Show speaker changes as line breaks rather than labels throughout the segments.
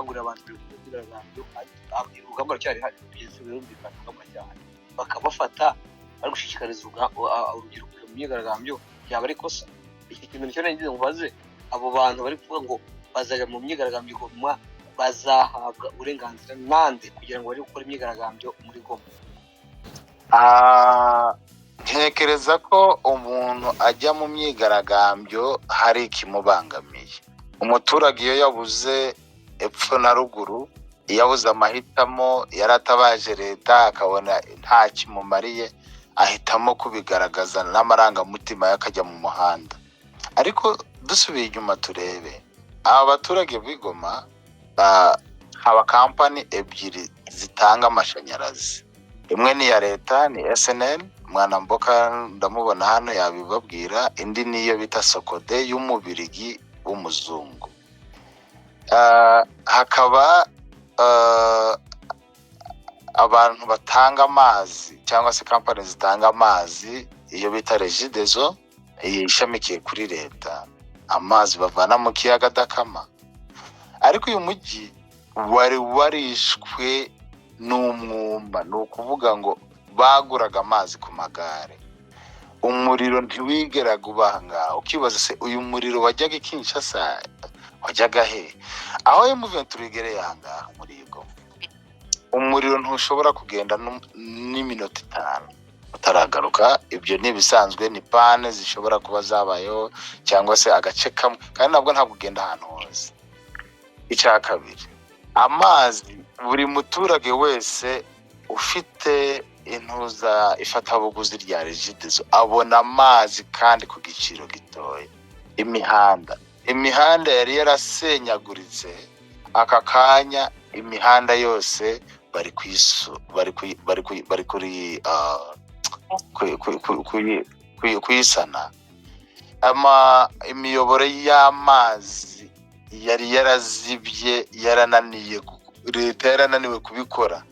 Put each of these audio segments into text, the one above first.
gukangurira abantu kwigaragambyo urugamba cyari hari kugeza birumvikana urugamba cyane bakabafata bari gushishikariza urubyiruko mu myigaragambyo byaba ari kosa. Iki kintu nicyo nagize mubaze abo bantu bari kuvuga ngo bazajya mu myigaragambyo Goma bazahabwa uburenganzira nande kugira ngo bari gukora imyigaragambyo muri Goma.
Ntekereza ko umuntu ajya mu myigaragambyo hari ikimubangamiye. Umuturage iyo yabuze epfo na ruguru, yabuze amahitamo, yaratabaje leta akabona nta kimumariye, ahitamo kubigaragaza n'amarangamutima yakajya mu muhanda. Ariko dusubiye inyuma turebe aba baturage b'Igoma haba kampani ebyiri zitanga amashanyarazi. Imwe ni ya leta ni SNL, mwana mboka ndamubona hano yabibabwira, indi niyo bita Sokode y'umubirigi w'umuzungu. Hakaba abantu batanga amazi cyangwa se kampani zitanga amazi, iyo bita Regideso ishamikiye kuri leta, amazi bavana mu kiyaga Dakama. Ariko uyu mujyi wari warishwe n'umwumba, ni ukuvuga ngo baguraga amazi ku magare, umuriro ntiwigeraga ubanga. Ukibaza se uyu muriro wajyaga Kinshasa wajyaga he? Aho M23 igereye ahangaha muri Goma, umuriro ntushobora kugenda n'iminota 5 utaragaruka. Ibyo ni bisanzwe, ni pane zishobora kuba zabayeho cyangwa se agace kamwe, kandi nabwo ntabwo ugenda ahantu hose. Icya kabiri, amazi, buri muturage wese ufite intuza ifatabuguzi rya Regideso abona amazi kandi ku giciro gitoya. Imihanda yari yarasenyaguritse, aka kanya imihanda yose bari kuyisana. Imiyoboro y'amazi yari yarazibye, yarananiye, leta yarananiwe kubikora.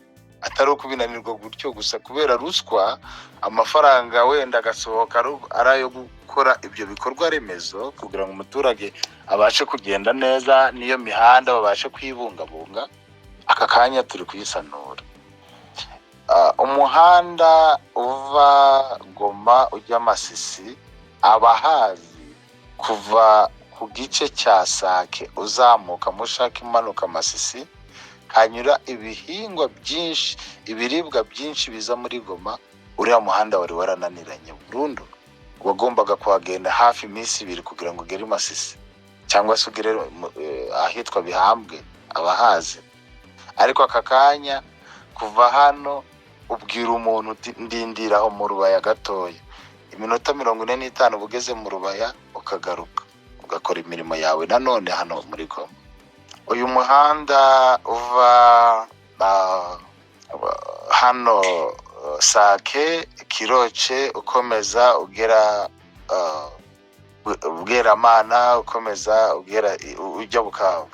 Atari ukubinanirwa gutyo gusa, kubera ruswa amafaranga wenda agasohoka arayo gukora ibyo bikorwa remezo kugira ngo umuturage abashe kugenda neza, niyo mihanda babashe kwibungabunga. Aka kanya turi kuyisanura. Umuhanda uva Goma ujya Masisi, abahazi kuva ku gice cya Sake uzamuka mushaka imanuka Masisi, hanyura ibihingwa byinshi, ibiribwa byinshi biza muri Goma. Uriya muhanda wari warananiranye burundu, wagombaga kuhagenda hafi iminsi 2 kugira ngo ugere Masisi cyangwa se ugere ahitwa Bihambwe abahazi. Ariko aka kanya kuva hano ubwira umuntu uti ndindiraho mu Rubaya gatoya, iminota 45 bugeze mu Rubaya ukagaruka ugakora imirimo yawe nanone hano muri Goma. Uyu muhanda uva hano Sake Kiroce ukomeza ugera Bweramana, ukomeza ujya Bukavu.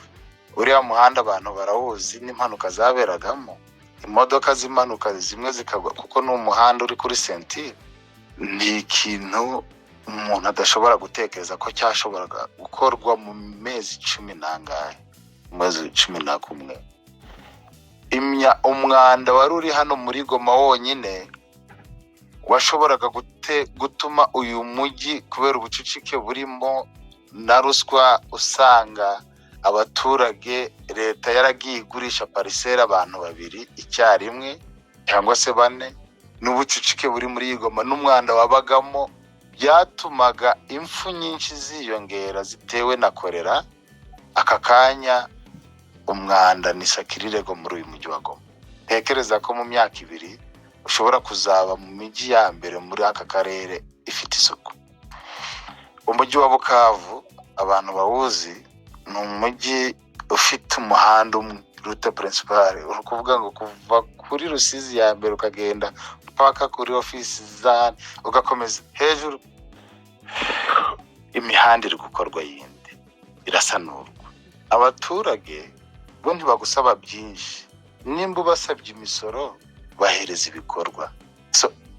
Uriya muhanda abantu barawuzi, n'impanuka zaberagamo, imodoka zimanuka zimwe zikagwa kuko ni umuhanda uri kuri sentire. Ni ikintu umuntu adashobora gutekereza ko cyashoboraga gukorwa mu mezi 10 nangahe, mwezi 11. Umwanda wari uri hano muri Goma wonyine washoboraga gutuma uyu mujyi, kubera ubucucike burimo na ruswa, usanga abaturage leta yaragiye igurisha parisera abantu 2 icyarimwe cyangwa se 4. N'ubucucike buri muri Goma n'umwanda wabagamo byatumaga impfu nyinshi ziyongera zitewe na kolera. Aka kanya umwanda ni sakirirego muri uyu mujyi wa Goma. Ntekereza ko mu myaka 2 ushobora kuzaba mu mijyi ya mbere muri aka karere ifite isuku. Umujyi wa Bukavu abantu bawuzi, ni umujyi ufite umuhanda umwe, route principale. Ukuvuga ngo kuva kuri Rusizi ya mbere ukagenda mpaka kuri office za ugakomeza hejuru, imihanda iri gukorwa yindi irasanurwa. Abaturage bo ntibagusaba byinshi, nimba basabye imisoro bahereza ibikorwa.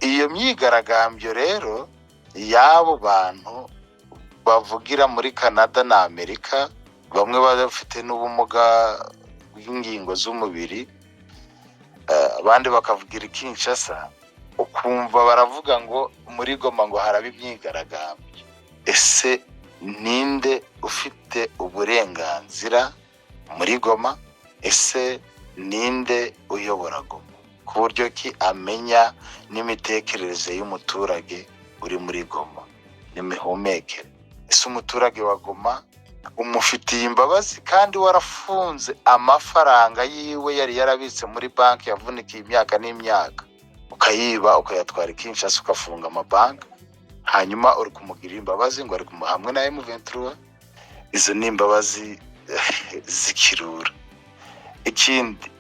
Iyo myigaragambyo rero yabo bantu bavugira muri Canada na Amerika, bamwe bafite n'ubumuga bw'ingingo z'umubiri, abandi bakavugira Kinshasa, ukumva baravuga ngo muri Goma ngo haraba imyigaragambyo. Ese ninde ufite uburenganzira muri Goma? Ese ninde uyobora Goma? Ku buryo ki amenya n'imitekerereze y'umuturage uri muri Goma n'imihumekere? Ese umuturage wa Goma umufitiye imbabazi kandi warafunze amafaranga yiwe yari yarabitse muri banki yavunikiye imyaka n'imyaka, ukayiba ukayatwara Kinshasa ukafunga amabanki, hanyuma uri kumugirira imbabazi ngo ari hamwe na M23? Izo ni imbabazi zikirura. Ikindi,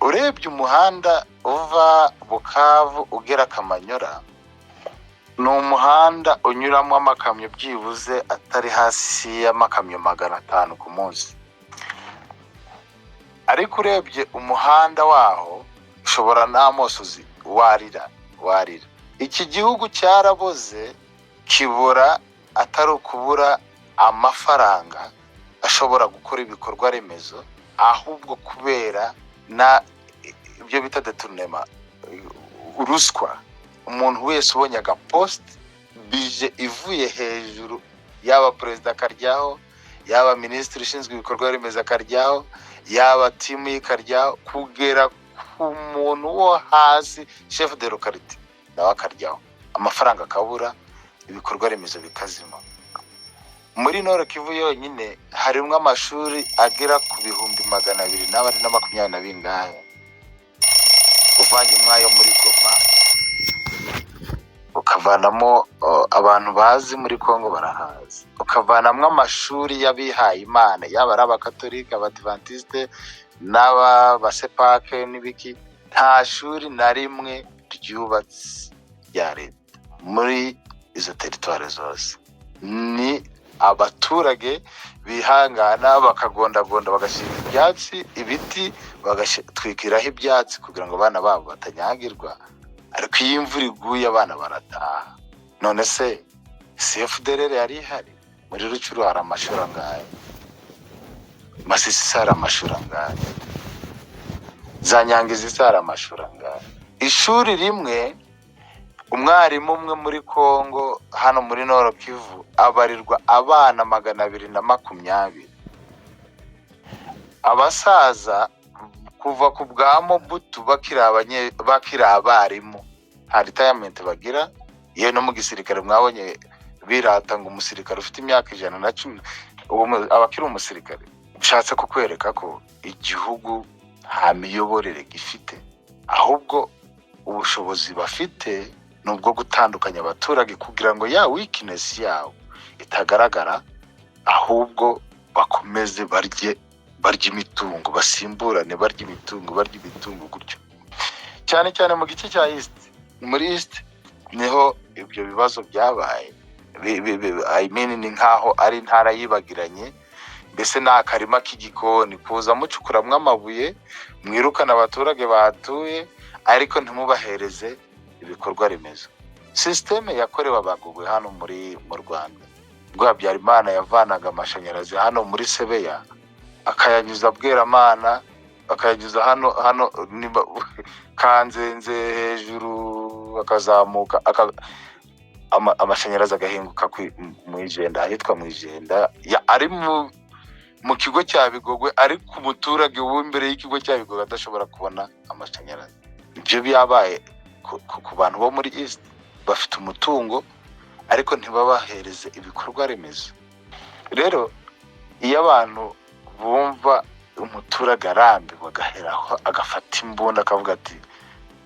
urebye umuhanda uva Bukavu ugera Kamanyora, ni umuhanda unyuramo amakamyo byibuze atari hasi y'amakamyo 500 ku munsi. Ariko urebye umuhanda waho ushobora n'amosozi warira. Iki gihugu cyaraboze, kibura atari ukubura amafaranga ashobora gukora ibikorwa remezo, ahubwo kubera na ibyo bita détournement, ruswa. Umuntu wese ubonye agapost bije ivuye hejuru, yaba perezida akaryaho, yaba minisitiri ushinzwe ibikorwa remezo akaryaho, yaba timu ikaryaho, kugera ku muntu wo hasi chef de localité nawe akaryaho, amafaranga akabura, ibikorwa remezo bikazima. Muri Nord Kivu yonyine harimo amashuri agera ku 220 uvanye mwayo muri Goma, ukavanamo abantu bazi muri Kongo barahazi, ukavanamo amashuri y'abihaye Imana, yaba ari abakatolika, abadivantiste n'abasepake n'ibiki. Nta shuri na rimwe ryubatse rya leta muri izo teritware zose. Ni abaturage bihangana bakagondagonda, bagashyira ibyatsi, ibiti bagatwikiraho ibyatsi kugira ngo abana babo batanyagirwa. Ariko iyo imvura iguye abana barataha. None se CFDR yari ihari? Muri Rucuru hari amashuri angahe? Masisi hari amashuri angahe? za Nyangizi hari amashuri angahe? Ishuri rimwe, umwarimu umwe muri Kongo hano muri Nord Kivu abarirwa abana 220. Abasaza kuva ku bwa Mobutu bakiri abarimu nta retirement bagira. Iyo no mu gisirikare mwabonye birata ngo umusirikare ufite imyaka 110 abakiri umusirikare. Bishatse kukwereka ko igihugu nta miyoborere gifite, ahubwo ubushobozi bafite nubwo gutandukanya abaturage kugira ngo ya weakness yawo itagaragara, ahubwo bakomeze barye imitungo, basimburane barye imitungo gutyo. Cyane cyane mu gice cya East, muri East niho ibyo bibazo byabaye. Ni nkaho ari intara yibagiranye, mbese nta karima k'igikoni kuza mucukuramwe amabuye, mwirukana abaturage bahatuye, ariko ntimubahereze ibikorwa remezo. Systeme yakorewe abagugwe hano mu Rwanda. Ubwo Habyarimana yavanaga amashanyarazi hano muri Sebeya akayanyuza Bweramana, akayanyuza hano Kanzenze hejuru, akazamuka amashanyarazi agahinguka mu Ijenda, ahitwa mu Ijenda, ari mu kigo cya Bigogwe, ariko umuturage w'imbere y'ikigo cya Bigogwe adashobora kubona amashanyarazi. Ibyo byabaye ku bantu bo muri East bafite umutungo, ariko ntibabahereze ibikorwa remezo. Rero iyo abantu bumva umuturage arambiwe agaheraho agafata imbunda akavuga ati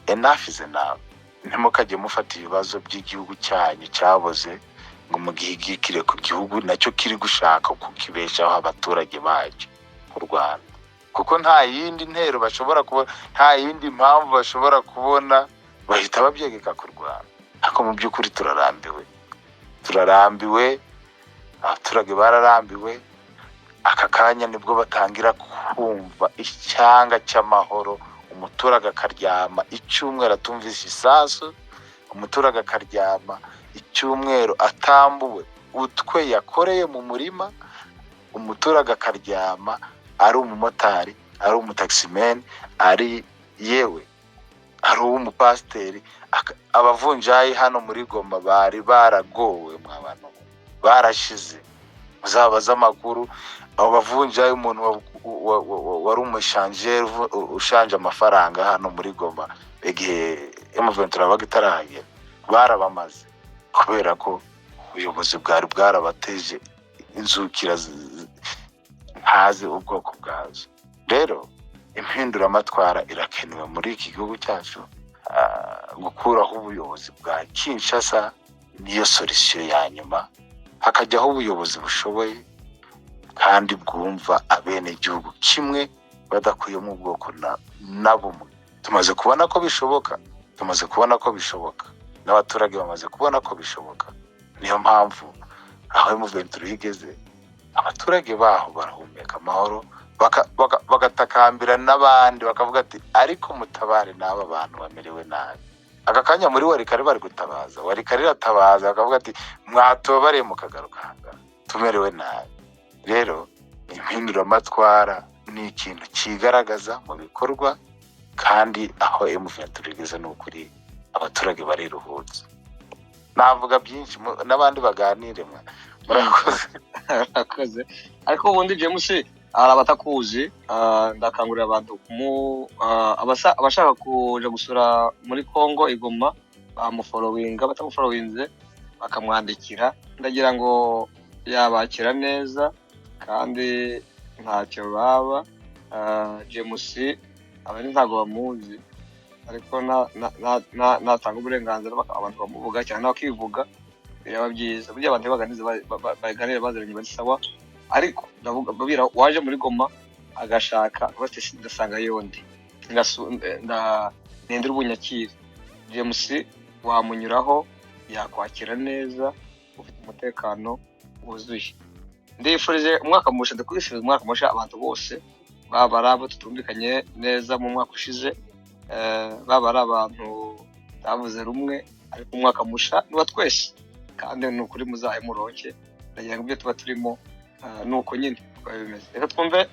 enough is enough, ntimukajye mufata ibibazo by'igihugu cyanyu cyaboze ngo mugihigikire ku gihugu nacyo kiri gushaka kukibeshaho abaturage bacyo mu Rwanda. Kuko nta yindi ntero bashobora kubona, nta yindi mpamvu bashobora kubona, bahita babyegeka ku Rwanda. Ariko mu by'ukuri turarambiwe, abaturage bararambiwe. Aka kanya nibwo batangira kumva icyanga cy'amahoro. Umuturage akaryama icyumweru atumvise isasu, umuturage akaryama icyumweru atambuwe utwe yakoreye mu murima, umuturage akaryama ari umumotari ari umutaximeni, ari yewe ari umupasiteri. Abavunjayi hano muri Goma bari baragowe mw'abantu, barashize. Muzabaza amakuru abo bavunjayi, umuntu wari umushanjeri ushanje amafaranga hano muri Goma igihe M23 yabaga itarahagera, barabamaze kubera ko ubuyobozi bwari bwarabateje inzukira ntazi ubwoko bwazo. Rero impinduramatwara irakenewe muri iki gihugu cyacu. Gukuraho ubuyobozi bwa Kinshasa niyo solution ya nyuma, hakajyaho ubuyobozi bushoboye kandi bwumva abene igihugu kimwe, badakuye mu bwoko na bumwe. Tumaze kubona ko bishoboka, n'abaturage bamaze kubona ko bishoboka. Niyo mpamvu aho M23 igeze, abaturage baho barahumeka amahoro, bagatakambira n'abandi bakavuga ati ariko mutabare n'aba bantu bamerewe nabi. Aka kanya muri Warikare bari gutabaza, Warikare iratabaza bakavuga ati mwatobare mukagaruka hanga tumerewe nabi. Rero impinduramatwara ni ikintu kigaragaza mu bikorwa, kandi aho M23 igeze n'ukuri abaturage bariruhutse. Navuga byinshi n'abandi baganire
murakoze. Ariko ubundi James arabatakuzi, ndakangurira abantu abashaka kuja gusura muri Kongo Igoma bamufollowinga, batamufollowinze bakamwandikira, ndagira ngo yabakira neza kandi ntacyo baba. James abandi ntago bamuzi, ariko natanga uburenganzira abantu bamuvuga cyane bakivuga, biraba byiza. Burya abantu baganire baziranye bari sawa, ariko ndavuga babira waje muri Goma agashaka bose ndasanga yondi nendera ubunyakiri. James wamunyuraho yakwakira neza, ufite umutekano wuzuye. Ndifurije umwaka musha, ndakwifuriza umwaka musha abantu bose, baba ari abo tutumvikanye neza mu mwaka ushize, baba ari abantu bavuze rumwe, ariko umwaka musha niwa twese, kandi ni ukuri muzahe muronke. Ndagira ngo ibyo tuba turimo nuko nyine bimeze. Reka twumve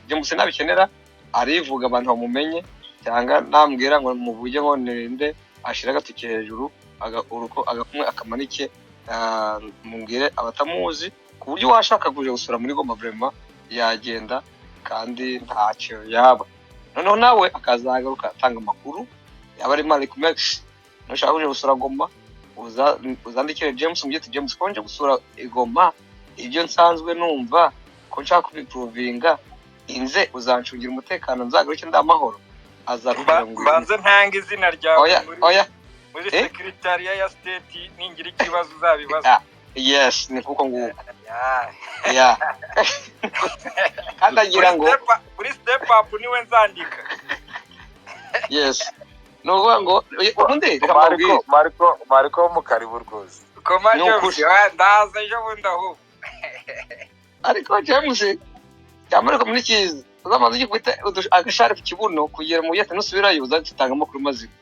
James nabikenera arivuga abantu bamumenye, cyangwa nambwira ngo muvuge ngo ninde ashira agatuke hejuru agakumwe akamanike, mumbwire abatamuzi, ku buryo washaka kuje gusura muri Goma vraiment yagenda kandi ntacyo yaba. Noneho nawe akazagaruka atanga amakuru, yaba ari Malik Max nushaka kuje gusura Goma uzandikire James, umbyite James konje gusura Igoma, ibyo nsanzwe numva ko nshaka kubiprovinga, inze uzancungira umutekano, nzagaruke ndamahoro. Azakubwira ngo
banze ntanga izina ryawe
muri
secretariat ya state, ningira ikibazo uzabibaza.
Yes, ni kuko nguko kandi agira ngo
muri step up niwe nzandika.
Yes, nuvuga ngo ubundi
Mariko mukaribu rwose.
Ndaza ejo bundi aho.
Ariko James cyamara ko muri kiza uzamaze gifite agashare ku kibuno kugera mu yete nusubirayo uzatanga amakuru mazima.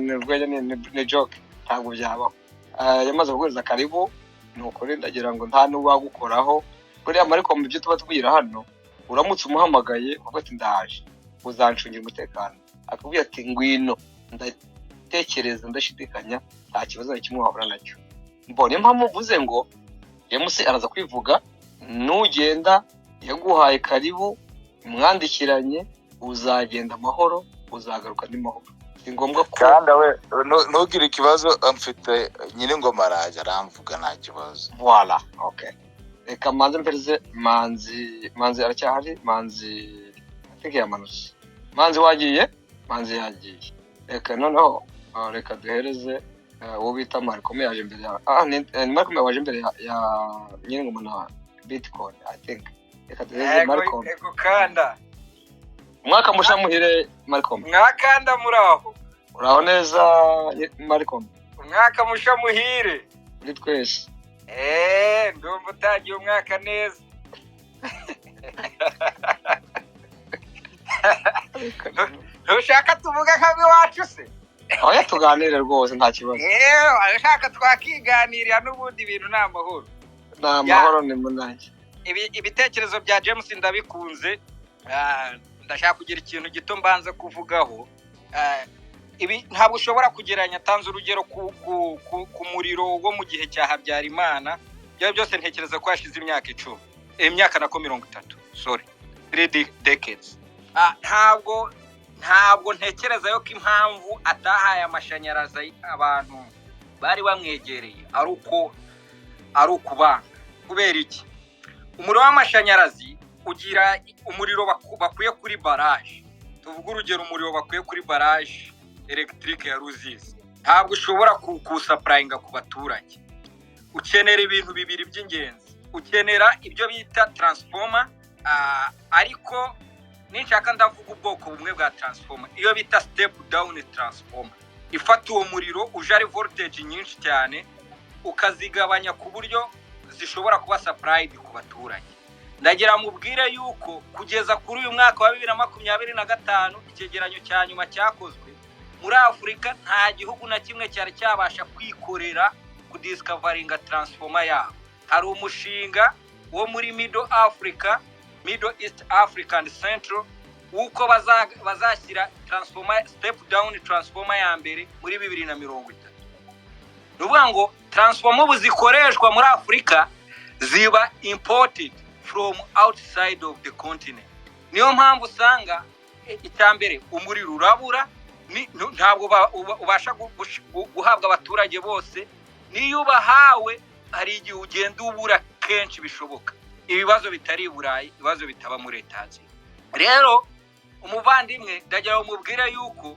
N'urwenya ni joke, ntabwo byabaho. Yamaze kuguriza karibu, nukuri ndagira ngo nta n'uwagukoraho. Buriya Mariko mu byo tuba tugira hano, uramutse umuhamagaye uvuga ati ndaje uzancungira umutekano, akubwira ati ngwino, ndatekereza ndashidikanya, nta kibazo kimwe wahura nacyo. Mbone mpamvu mvuze ngo James araza kwivuga, nugenda yaguhaye karibu, mwandikiranye, uzagenda amahoro, uzagaruka ni mahoro. Ni ngombwa ko
kandi we ntugire ikibazo, mfite nyine Ngoma araje aramvuga nta kibazo.
Voilà, okay. Reka manze mpereze Manzi aracyahari. Manzi ateke yamanutse. Manzi wagiye? Manzi yagiye. Reka noneho reka duhereze uwo bita Mariko yaje imbere ya ni Mariko waje imbere ya nyine Ngoma na Bitcoin, I think. Reka duhereze Mariko.
Ego kanda
Umwaka musha muhire Mariko.
Mwakanda muraho.
Uraho neza Mariko.
Umwaka musha muhire.
Muri twese.
Ndumva utagiye umwaka neza. Ntushaka tuvuga nkabi wacu se?
Oya tuganire rwose nta kibazo.
Arashaka twakiganirira n'ubundi ibintu n'amahoro.
amahoro ni munange.
Ibitekerezo bya James ndabikunze. Ndashaka kugira ikintu gito mbanza kuvugaho. Ibi ntabwo ushobora kugeranya, tanze urugero ku muriro wo mu gihe cya Habyarimana. Byo byose ntekereza ko hashize imyaka 10, imyaka nako 30, sorry, 3 decades. Ntabwo ntekereza yo ko impamvu atahaye amashanyarazi abantu bari bamwegereye ari ukubanga. Kubera iki? Umuriro w'amashanyarazi ugira umuriro bakuye kuri barrage. Tuvuga urugero, umuriro bakuye kuri barrage electric ya Ruzizi, ntabwo ushobora kuwusapurayinga ku baturage. Ukenera ibintu bibiri by'ingenzi. Ukenera ibyo bita transformer, ariko ninshaka ndavuga ubwoko bumwe bwa transformer, iyo bita step down transformer. Ifata uwo muriro uje ari voltage nyinshi cyane, ukazigabanya ku buryo zishobora kuba supplied ku baturage. Ndagira mubwire yuko kugeza kuri uyu mwaka wa 2025 icyegeranyo cya nyuma cyakozwe muri Afrika, nta gihugu na kimwe cyari cyabasha kwikorera kudiscoveringa transformer yabo. Hari umushinga wo muri Middle East Africa and Central uko bazashyira transformer, step down transformer ya mbere muri 2030. Nuvuga ngo transformer buzikoreshwa muri Afrika ziba imported from outside of the continent. Niyo mpamvu usanga icyambere umuriro urabura, ntabwo ubasha guhabwa abaturage bose. Niyo ubahawe hari igihe ugenda ubura kenshi bishoboka. Ibibazo bitari Burayi, ibibazo bitaba muri Leta. Rero umuvandimwe ndagira umubwire yuko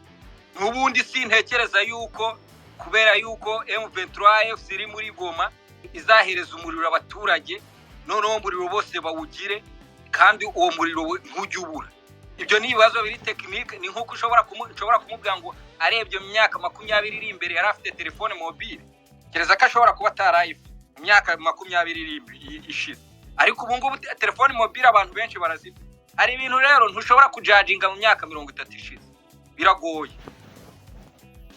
n'ubundi sintekereza yuko kubera yuko M23 FC iri muri Goma izahereza umuriro abaturage, noneho umuriro bose bawugire kandi uwo muriro ntujye ubura. Ibyo ni ibibazo biri tekinike. Ni nkuko ushobora kumubwira ngo arebye mu myaka 20 iri imbere yari afite telefone mobile, kereza ko ashobora kuba atarayife mu myaka 20 iri ishize. Ariko ubu ngubu telefone mobile abantu benshi barazifite. Hari ibintu rero ntushobora kujudginga mu myaka 30 ishize, biragoye.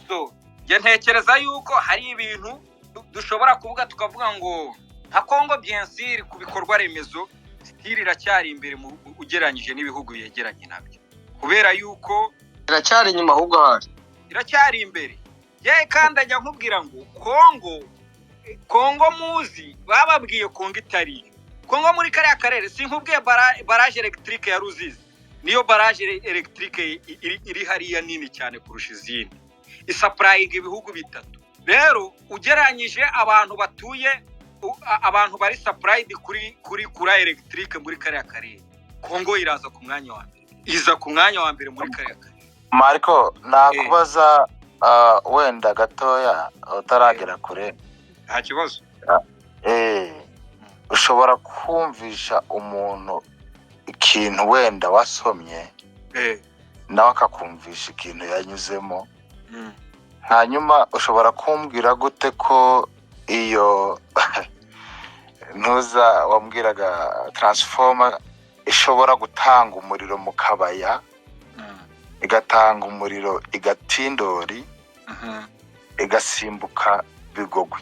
So ntekereza yuko hari ibintu dushobora kuvuga tukavuga ngo nka Kongo bien sûr ku bikorwa remezo stili iracyari imbere ugeranyije n'ibihugu yegeranye nabyo, kubera yuko
iracyari nyuma ahubwo hari
iracyari imbere. Kandi ajya nkubwira ngo Kongo muzi bababwiye Kongo itari Kongo muri kariya karere. Sinkubwiye barrage electric ya Ruzizi, niyo barrage electric iri hariya nini cyane kurusha izindi, isapurayinga ibihugu bitatu. Rero ugeranyije abantu batuye, abantu bari supplied kuri electric muri kariya karere, Kongo iraza ku mwanya wa mbere, muri kariya karere.
Marco, nakubaza wenda gatoya utaragera kure.
Nta kibazo.
Ushobora kumvisha umuntu ikintu wenda wasomye, nawe akakumvisha ikintu yanyuzemo, hanyuma ushobora kumbwira gute ko iyo ntuza wambwiraga transformer ishobora gutanga umuriro mu kabaya, igatanga umuriro igatindori, igasimbuka Bigogwe?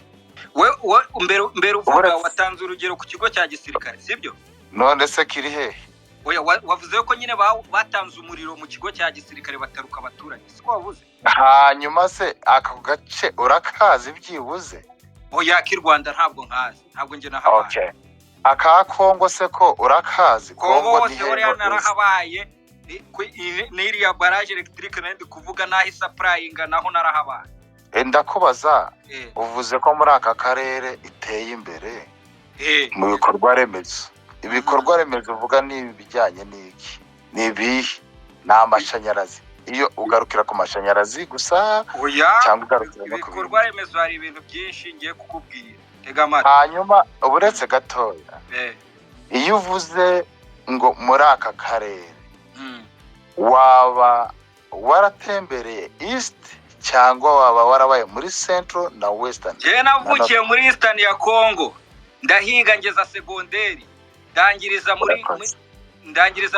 Mbere uvuga watanze urugero ku kigo cya gisirikare, sibyo?
None se kiri hehe?
Oya, wavuze ko nyine batanze umuriro mu kigo cya gisirikare bataruka abaturage, siko wavuze?
Hanyuma se ako gace urakazi byibuze?
Oya, ki Rwanda ntabwo nkazi, ntabwo nge nahabaye.
Okay. Aka Kongo se ko urakazi?
Kongo ni hehe? Narahabaye. N'iriya barrage electric nandi kuvuga naho supplyinga naho narahabaye.
Ndakubaza, uvuze ko muri aka karere iteye imbere mu bikorwa remezo. Ibikorwa remezo uvuga ni ibijyanye n'iki? Ni ibihe? N'amashanyarazi. Iyo ugarukira ku mashanyarazi gusa cyangwa ugarukira no ku
bikorwa remezo, hari ibintu byinshi ngiye kukubwira. Tega amatwi.
Hanyuma uburetse gatoya, iyo uvuze ngo muri aka karere, waba waratembereye East cyangwa waba warabaye muri Central na Western?
Je navukiye muri Eastern ya Kongo, ndahiga ngeza segonderi, ndangiriza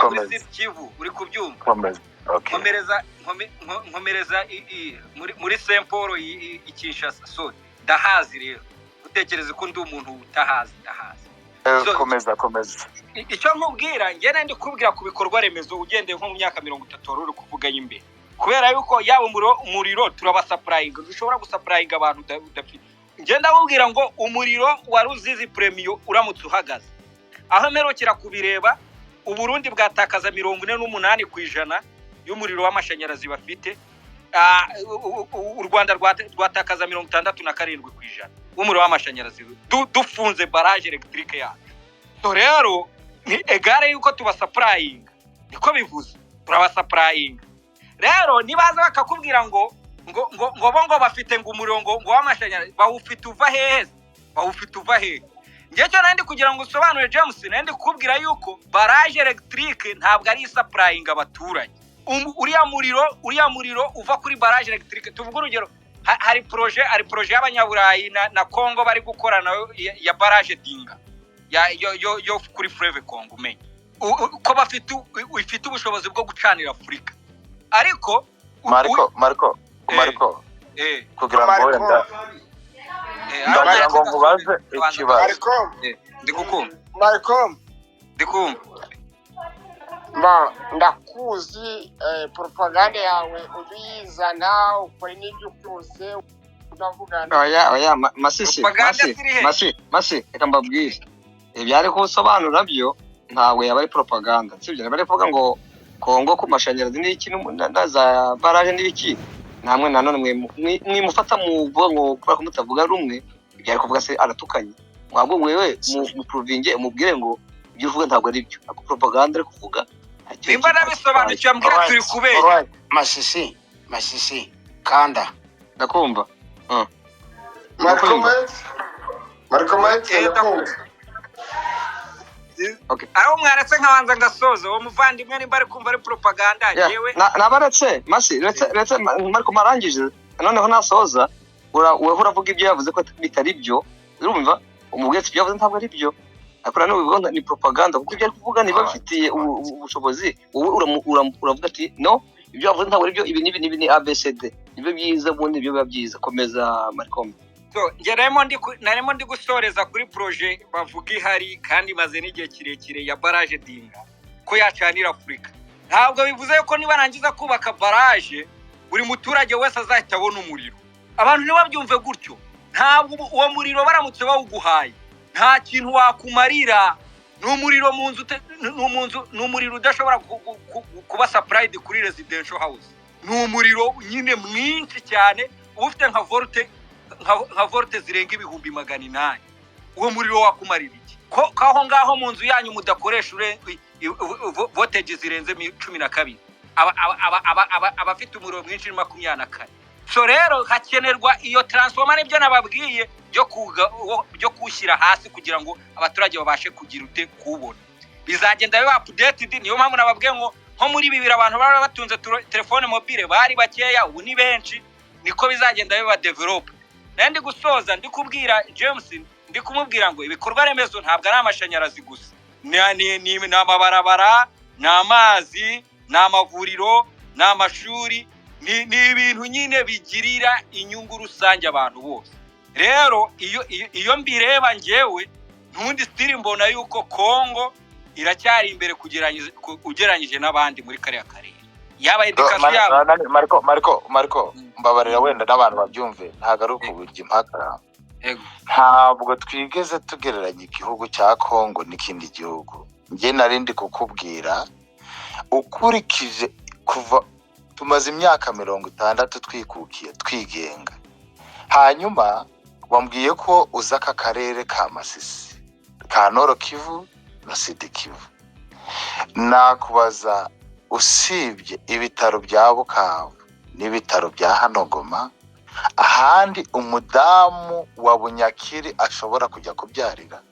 muri Kivu, uri kubyumva? Nkomereza muri Saint Paul i Kinshasa. So ndahazi rero utekereze ko ndi umuntu utahazi ndahazi.
komeza
Icyo nkubwira njye ndi kubwira ku bikorwa remezo ugendeye nko mu myaka 30 uri kuvuga y'imbere, kubera yuko yaba umuriro turabasapurayinga, dushobora gusapurayinga abantu udafite. Njye ndakubwira ngo umuriro wa Ruzizi Premium uramutse uhagaze, aho mperukira kubireba Uburundi bwatakaza 48% y'umuriro w'amashanyarazi bafite, u Rwanda rwatakaza 67% w'umuriro w'amashanyarazi dufunze barrage electrique yacu. So rero ni egare yuko tubasapurayinga, niko bivuze turabasapurayinga. Rero nibaza bakakubwira ngo bongo bafite ngo umuriro ngo w'amashanyarazi bawufite uva hehe. Njye cyo nandi kugira ngo usobanure James, nandi kubwira yuko barrage electrique ntabwo ari supplying abaturage. Uriya muriro uva kuri barrage electrique, tuvuga urugero hari projet y'abanyaburayi na Congo bari gukorana ya barrage Dinga yo kuri Fleuve Congo umenye ko bafite ubushobozi bwo gucanira Afrika. Ariko
Marco kugira ngo wenda ndagira ngo mubaze ikibazo.
Marco
ndakuzi propaganda yawe ubizana ukora n'ibyo byose udavugana.
Oya Masi reka mbabwire ibyari kusobanura byo ntawe yaba ari propaganda, sibyo? Bari kuvuga ngo Kongo ku mashanyarazi n'iki na za barrage n'iki, namwe nanone mwimufata mu ngo kubera ko mutavuga rumwe, byari kuvuga se aratukanye. Mwabwo mwewe mu province mubwire ngo ibyo uvuga ntabwo ari byo, ako propaganda ari kuvuga.
Nimba nabisobanukiye mbwira turi kubera
Masisi kanda
ndakumva.
Marco
Okay.
Aho mwaretse nkabanza ngasoza uwo muvandimwe nimba ari kumva ari propaganda yewe
nabaretse Masi retse Marco marangije noneho nasoza uravuga ibyo yavuze ko bitari byo, urumva umubwetse ibyo yavuze ntabwo ari byo, akora n'ubibona ni propaganda kuko ibyo ari kuvuga niba bifitiye ubushobozi wowe uravuga ati no ibyo yavuze ntabwo ari byo, ibi ni ABCD nibyo byiza bundi byo byiza. Komeza Marco.
So narimo ndi gusoreza kuri projet bavuga ihari kandi maze n'igihe kirekire ya barrage Dinga ko yacanira Afrika. Ntabwo bivuze ko niba rangiza kubaka barrage buri muturage wese azahita abona umuriro. Abantu nibabyumve gutyo, ntabwo uwo muriro baramutse bawuguhaye nta kintu wakumarira. N'umuriro mu nzu n'umuriro udashobora kuba supplied kuri residential house. N'umuriro nyine mwinshi cyane ufite nka volte zirenga 800. Uwo muriro wakumarira iki? Ko aho ngaho mu nzu yanyu mudakoresha voltage zirenze 12, abafite umuriro mwinshi 24. So rero hakenerwa iyo transformer n'ibyo nababwiye byo kushyira hasi kugira ngo abaturage babashe kugira kubona. Bizagenda biba updated, niyo mpamvu nababwiye ngo nko muri 2000 abantu bari batunze telefone mobile bari bakeya, ubu ni benshi, niko bizagenda biba develop. Nandi gusoza ndi kubwira James, ndi kumubwira ngo ibikorwa remezo ntabwo ari amashanyarazi gusa, ni amabarabara, ni amazi, ni amavuriro, ni amashuri, ni ibintu nyine bigirira inyungu rusange abantu bose. Rero iyo mbireba njyewe ntundi stili mbona yuko Kongo iracyari imbere ugereranyije n'abandi muri kariya karere. Yaba education yabo
Marco mbabarira wenda n'abantu babyumve, ntago ari ukubujya impaka. Ntabwo twigeze tugereranya igihugu cya Kongo n'ikindi gihugu. Nge narindi kukubwira ukurikije kuva tumaze imyaka 60 twikukiye twigenga, hanyuma wambwiye ko uza aka karere ka Masisi ka Nord Kivu na Sud Kivu. Nakubaza usibye ibitaro bya Bukavu n'ibitaro bya Hanogoma, ahandi umudamu wa Bunyakiri ashobora kujya kubyarira?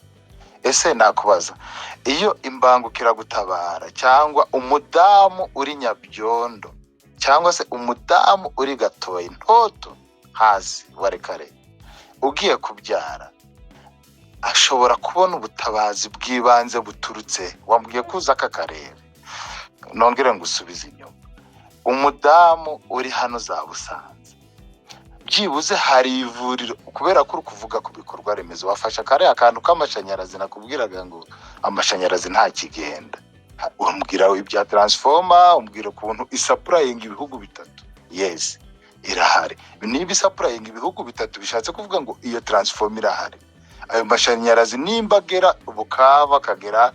Ese nakubaza iyo imbangukira gutabara cyangwa umudamu uri Nyabyondo cyangwa se umudamu uri Gatoyi Ntoto hasi warekare ugiye kubyara ashobora kubona ubutabazi bw'ibanze buturutse? Wambwiye kuza aka karere, nongere ngusubize inyuma. Umudamu uri hano za Busanze byibuze hari ivuriro kubera ko uri kuvuga ku bikorwa remezo wafasha kare akantu k'amashanyarazi nakubwiraga ngo amashanyarazi nta kigenda umbwira ibya transformer umbwira ukuntu isapurayinga ibihugu bitatu yes irahari niba isapurayinga ibihugu bitatu bishatse kuvuga ngo iyo transformer irahari ayo mashanyarazi nimba agera Bukava akagera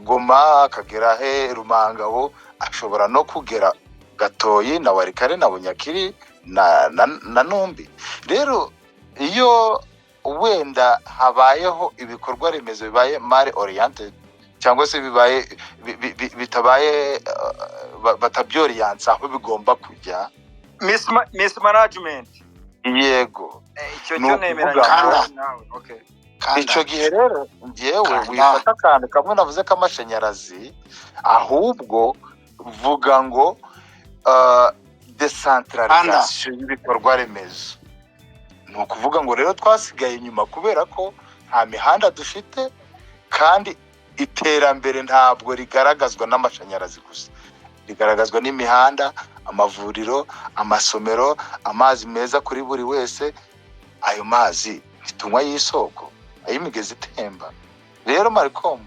Goma akagera he Rumangabo ashobora no kugera Gatoyi na Warikare na Bunyakiri na Numbi. Rero iyo wenda habayeho ibikorwa remezo bibaye mal oriented cyangwa se bibaye bitabaye batabyoriyansa aho bigomba kujya
mismanagement
yego
icyo cyo nemeranya nawe. Okay,
icyo gihe rero ngewe wifata akantu kamwe navuze k'amashanyarazi ahubwo vuga ngo decentralisation y'ibikorwa remezo. Ni ukuvuga ngo rero twasigaye inyuma kubera ko nta mihanda dufite kandi iterambere ntabwo rigaragazwa n'amashanyarazi gusa, rigaragazwa n'imihanda, amavuriro, amasomero, amazi meza kuri buri wese. Ayo mazi ntitunywa y'isoko, ay'imigezi itemba. Rero Malcolm,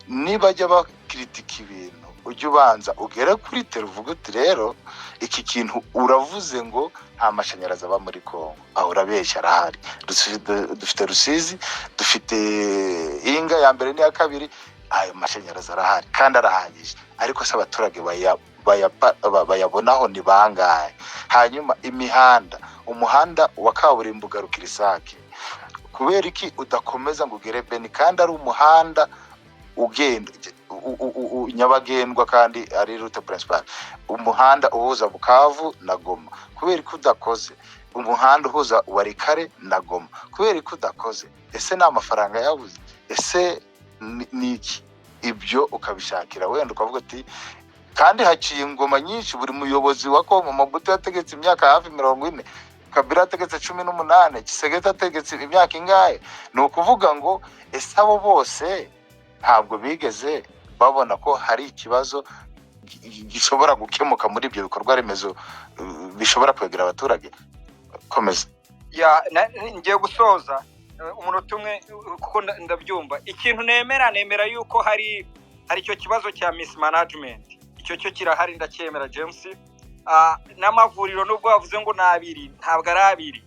nibajya bakritika ibintu ujye ubanza ugere kuri uvuga uti rero iki kintu uravuze ngo nta mashanyarazi aba muri Kongo, aho urabeshya arahari. Dufite Rusizi, dufite Inga ya mbere n'iya kabiri, ayo mashanyarazi arahari kandi arahagije, ariko se abaturage bayabonaho ni bangahe? Hanyuma imihanda, umuhanda wa kaburimbo ugarukira Isake, kubera iki udakomeza ngo ugere Beni kandi ari umuhanda ugenda nyabagendwa kandi ari route principale, umuhanda uhuza Bukavu na Goma, kubera ko udakoze umuhanda uhuza Warikare na Goma, kubera ko udakoze? Ese ni amafaranga yabuze? Ese niki? Ibyo ukabishakira wenda ukavuga ati kandi haciye ingoma nyinshi, buri muyobozi wa Kongo Mobutu yategetse imyaka hafi 40, Kabila ategetse 18, Kisegeta ategetse imyaka ingahe. Ni ukuvuga ngo ese abo bose ntabwo bigeze babona ko hari ikibazo gishobora gukemuka muri ibyo bikorwa remezo bishobora kwegera abaturage? Komeza.
Ngiye gusoza umunota umwe kuko ndabyumva. Ikintu nemera yuko hari icyo kibazo cya mismanagement, icyo kirahari, ndacyemera James. N'amavuriro nubwo bavuze ngo nabiri, ntabwo ari abiri.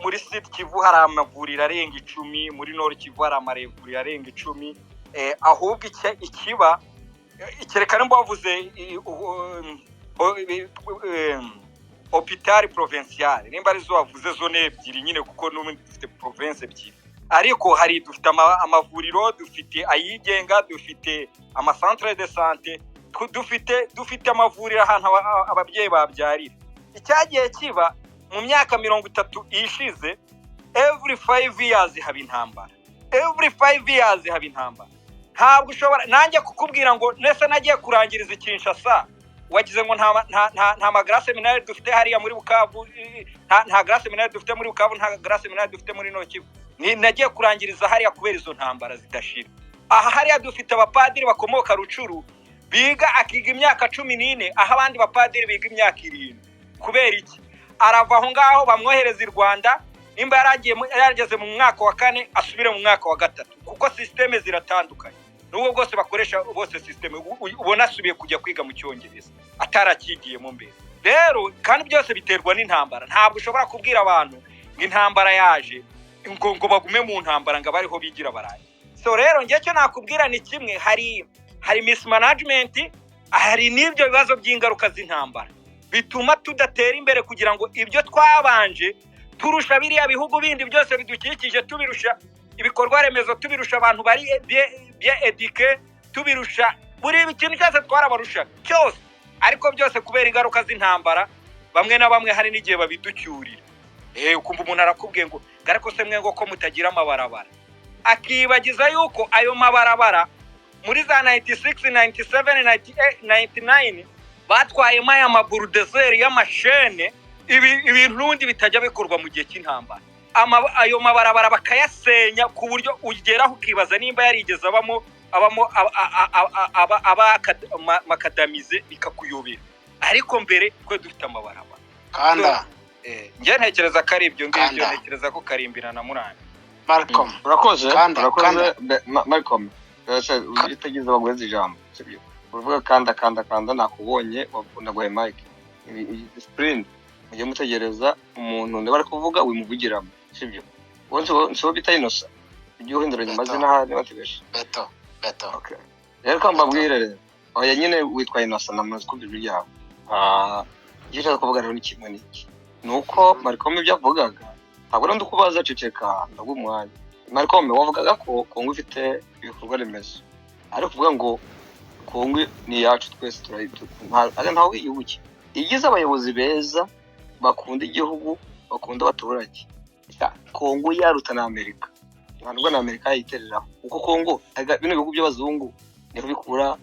Muri Sud Kivu hari amavuriro arenga 10, muri Nord Kivu hari amavuriro arenga 10. Ahubwo ikiba ikerekana mbo bavuze hôpital provincial, nimba ari zo bavuze zone ebyiri nyine kuko n'ubundi dufite province ebyiri, ariko hari dufite amavuriro, dufite ayigenga, dufite amacentre de santé, dufite amavuriro ahantu ababyeyi babyarira. Icyagiye kiba mu myaka 30 ishize, every 5 years haba intambara, every 5 years haba intambara. Ntabwo ushobora nanjye kukubwira ngo nese nagiye kurangiriza Kinshasa wagize ngo nta magrase minare dufite hariya muri Bukavu, nta grase minare dufite muri Bukavu, nta grase minare dufite muri Nord Kivu. Nagiye kurangiriza hariya kubera izo ntambara zidashira. Aha hariya dufite abapadiri bakomoka Rucuru biga akiga imyaka 14, aho abandi bapadiri biga imyaka 7. Kubera iki? Arava aho ngaho bamwohereza i Rwanda, nimba yarageze mu mwaka wa 4 asubire mu mwaka wa 3, kuko systeme ziratandukanye. Nubwo bwose bakoresha bose systeme, ubona asubiye kujya kwiga mu Cyongereza atarakigiye mu mbere. Rero kandi byose biterwa n'intambara. Ntabwo ushobora kubwira abantu ngo intambara yaje ngo bagume mu ntambara ngo bariho bigira baraye. So rero ngiye cyo nakubwira ni kimwe, hari mismanagement, hari n'ibyo bibazo by'ingaruka z'intambara bituma tudatera imbere, kugira ngo ibyo twabanje turusha biriya bihugu bindi byose bidukikije, tubirusha ibikorwa remezo, tubirusha abantu bari bien éduqué, tubirusha buri ikintu cyose twarabarusha cyose, ariko byose kubera ingaruka z'intambara bamwe na bamwe hari n'igihe babiducyurira. Ukumva umuntu arakubwiye ngo garako se mwe ngo ko mutagira amabarabara, akibagiza yuko ayo mabarabara muri za 96, 97, 98, 99 batwayemo aya maburudezeri y'amashene, ibintu n'ubundi bitajya bikorwa mu gihe cy'intambara. Ayo mabarabara bakayasenya ku buryo ugeraho ukibaza nimba yarigeze abamo makadamize bikakuyobera. Ariko mbere twe dufite amabarabara.
Kanda
njye ntekereza ko ari ibyo ngibyo,
Kanda.
ntekereza ko Karimbira na Muranga.
Malcolm
urakoze
Kanda,
Malcolm utagize baguheza ijambo sibyo uvuga kanda nakubonye naguhe mic discipline mujye mutegereza umuntu niba ari kuvuga wimuvugiramo sibyo nso bita Innocent ujye uhinduranya amazina hano bategereje
Beto
okay rero ko mbabwire rero oya nyine witwa Innocent namaze kumva ibyo yawe icyo kuvuga rero ni kimwe n'iki nuko Malcolm ibyo avugaga ntabwo ndi kubaza ceceka ndagumwanya Malcolm wavugaga ko Kongo ifite ibikorwa remezo ariko kuvuga ngo Kongo ni yacu twese ntawe wiyubuke igize abayobozi beza bakunda igihugu bakunda abaturage Kongo yaruta na Amerika ntabwo na Amerika yitereraho kuko Kongo bino bihugu by'abazungu niho bikura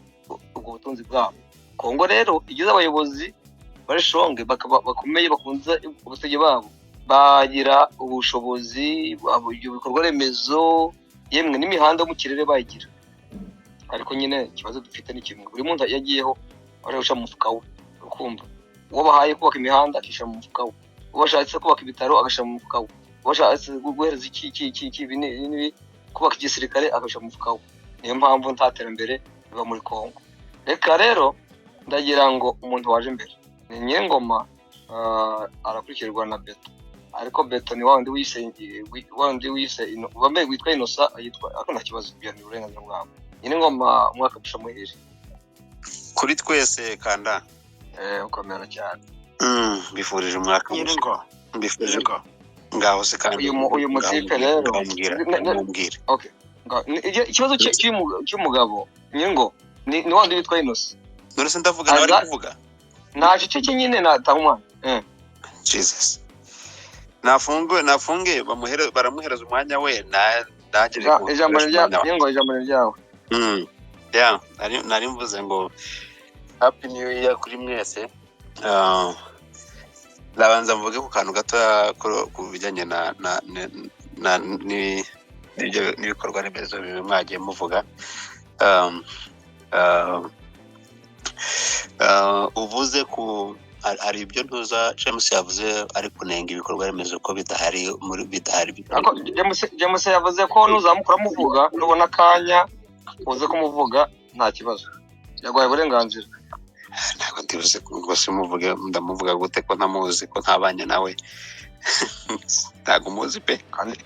ubwo butunzi bwabo Kongo rero igize abayobozi bari strong bakomeye bakunze ubusege babo bagira ubushobozi ibyo bikorwa remezo yemwe n'imihanda mu kirere bayigira ariko nyine ikibazo dufite ni kimwe buri muntu yagiyeho arusha mu mufuka we ukumva uwo bahaye kubaka imihanda akisha mu mufuka we ubashatse kubaka ibitaro agasha mu mufuka we ubashatse guhereza iki bini kubaka igisirikare agasha mu mufuka we niyo mpamvu ntaterambere biba muri Kongo reka rero ndagira ngo umuntu waje imbere ni Nyengoma arakurikirwa na Beto ariko Beto ni wandi wise wambaye witwa Innocent yitwa ako nta kibazo bya ni uburenganzira bwabo Nyengoma umwaka busha muhiri
kuri twese Kanda
ukomera cyane
bifurije umwaka
Nyengoma
mbifurije ngaho se kandi
uyu mutipe rero okay ikibazo cy'umugabo Nyengo ni wandi witwa Innocent
none se ndavuga nawe ari kuvuga
naje cece nyine natahumwa
Jesus nafunge baramuhereza umwanya we ndagire
ijambo ryawe
nari mvuze ngo happy new year kuri mwese labanza mvuge ku kantu gato ku bijyanye na n'ibikorwa remezo mwagiye muvuga uvuze ku hari ibyo ntuza James yavuze ari kunenga ibikorwa remezo ko bidahari
James yavuze ko nuzamukura muvuga nubona kanya uze kumuvuga nta kibazo yagwaye uburenganzira
ntabwo ndibuze ngo simuvuge ndamuvuga gute ko ntamuzi ko ntabanye nawe ntabwo umuzi pe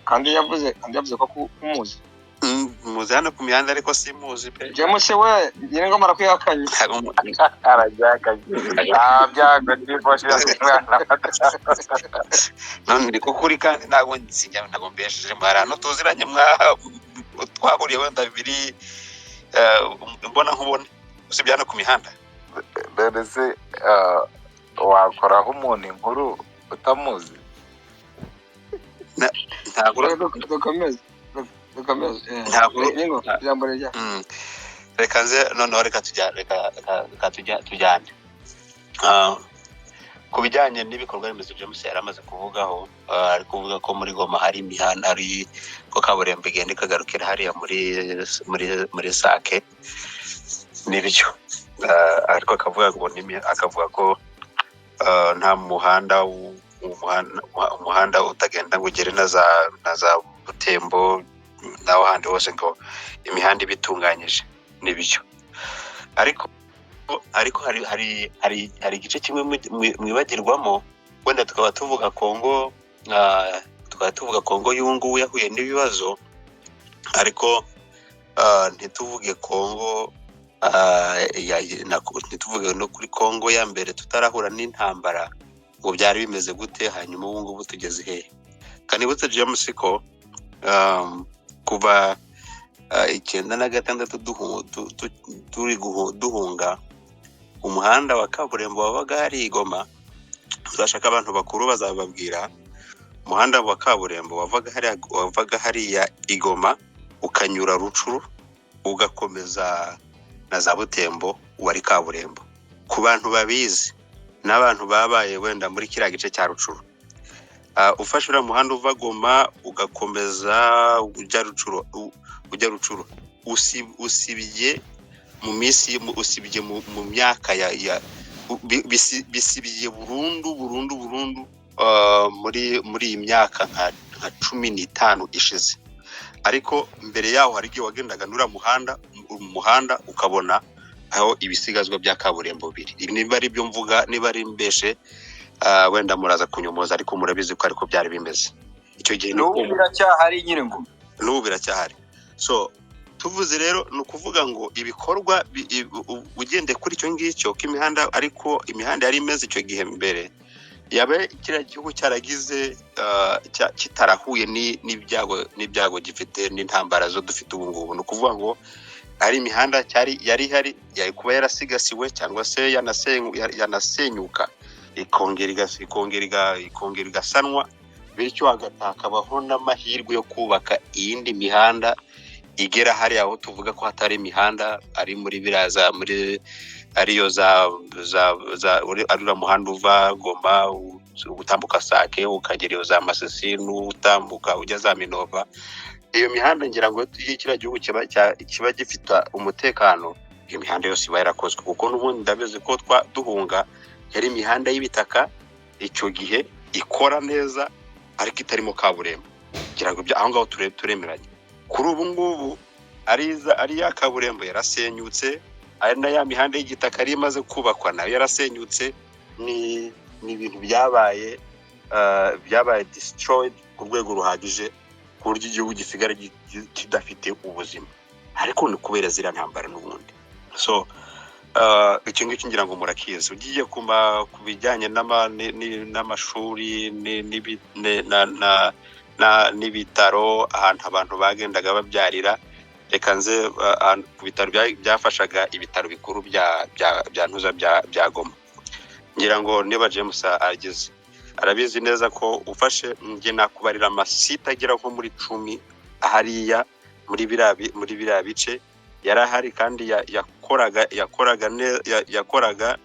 kandi yavuze ko kumuzi
muzi hano ku mihanda ariko simuzi pe
James we Nyengoma arakwihakanye
arajyakanye byago ndifashe
none ndiko kuri kandi ntabwo nsinya ntabwo mbesheje mwarano tuziranye twahuriye wenda bibiri mbona nkubone usibye hano ku mihanda
mbese wakoraho umuntu inkuru utamuzi
ntabwo
dukomeze ijambo rya
reka nze noneho reka tujyane ku bijyanye n'ibikorwa remezo James yari amaze kuvugaho ari kuvuga ko muri Goma hari imihanda ari ko kaburimbo igenda ikagarukira hariya muri Sake n'ibyo ariko akavuga ko nta umuhanda utagenda ngo ugere na za Butembo naho handi hose ngo imihanda ibitunganyije n'ibyo ariko hari igice kimwe mwibagirwamo wenda tukaba tuvuga Kongo y'ungu yahuye n'ibibazo ariko ntituvuge Kongo ntituvuge no kuri Kongo ya mbere tutarahura n'intambara ngo byari bimeze gute hanyuma ubu ngubu tugeze hehe kanibutse James ko kuva 1996 turi duhunga umuhanda wa kaburimbo wabaga hari Igoma turashaka abantu bakuru bazababwira umuhanda wa kaburimbo wavaga hariya Igoma ukanyura Rucuru ugakomeza na za Butembo wari kaburimbo ku bantu babizi n'abantu babaye wenda muri kiriya gice cya Rucuru ufashe uriya muhanda uva Goma ugakomeza ujya Rucuru usibye mu minsi usibye mu myaka bisibiye burundu muri iyi myaka nka 15 ishize. Ariko mbere yaho hari igihe wagendaga nura muhanda ukabona aho ibisigazwa bya kaburimbo biri. Niba ari byo mvuga, niba ari mbeshe, wenda muraza kunyomoza, ariko murabizi ko ariko byari bimeze icyo gihe.
N'ubu biracyahari nyine ngo
n'ubu biracyahari. So tuvuze rero ni ukuvuga ngo ibikorwa ugende kuri icyo ngicyo k'imihanda, ariko imihanda yari imeze icyo gihe mbere yabe kiriya gihugu cyaragize kitarahuye n'ibyago gifite n'intambara zo dufite ubu ngubu. Ni ukuvuga ngo ari imihanda yari hari yari kuba yarasigasiwe cyangwa se yanasenyuka ikongera igasanwa, bityo hakabaho n'amahirwe yo kubaka iyindi mihanda igera hari aho tuvuga ko hatari imihanda ari muri biraza muri ariyo arura muhanda uva Goma utambuka Sake ukagera iyo za Masisi n'utambuka ujya za Minova. Iyo mihanda ngira ngo kiriya gihugu kiba gifite umutekano, iyo mihanda yose iba yarakozwe, kuko n'ubundi ndabizi ko duhunga yari imihanda y'ibitaka icyo gihe ikora neza ariko itarimo kaburimbo. Ngira ngo aho ngaho turemeranye. Kuri ubu ngubu ari ya kaburimbo yarasenyutse, ari na ya mihanda y'igitaka yari imaze kubakwa nayo yarasenyutse. Ni ibintu byabaye destroyed ku rwego ruhagije, ku buryo igihugu gisigara kidafite ubuzima, ariko ni kubera ziriya ntambara n'ubundi. So icyo ngicyo ngira ngo murakizi. Ugiye ku bijyanye n'amashuri n'ibitaro, ahantu abantu bagendaga babyarira, reka nze ku bitaro byafashaga ibitaro bikuru bya Ntuza bya Goma. Ngira ngo niba James arabizi neza ko ufashe nge nakubarira amasite agera nko muri 10 ahariya muri biriya bice yarahari, kandi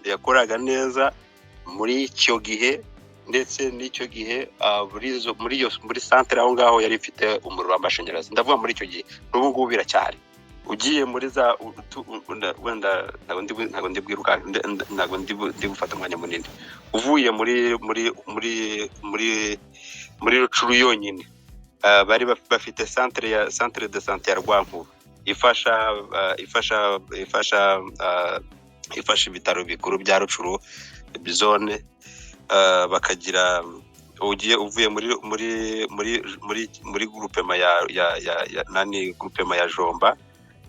yakoraga neza muri icyo gihe, ndetse n'icyo gihe muri centre aho ngaho yari ifite umuriro w'amashanyarazi. Ndavuga muri icyo gihe, n'ubu ngubu biracyahari. Ugiye muri za wenda ntago ndi gufata umwanya munini, uvuye muri Rucuru yonyine, bari bafite centre de santé ya Rwankuru ifasha ibitaro bikuru bya Rucuru zone. Bakagira uvuye muri groupement ya groupement ya Jomba,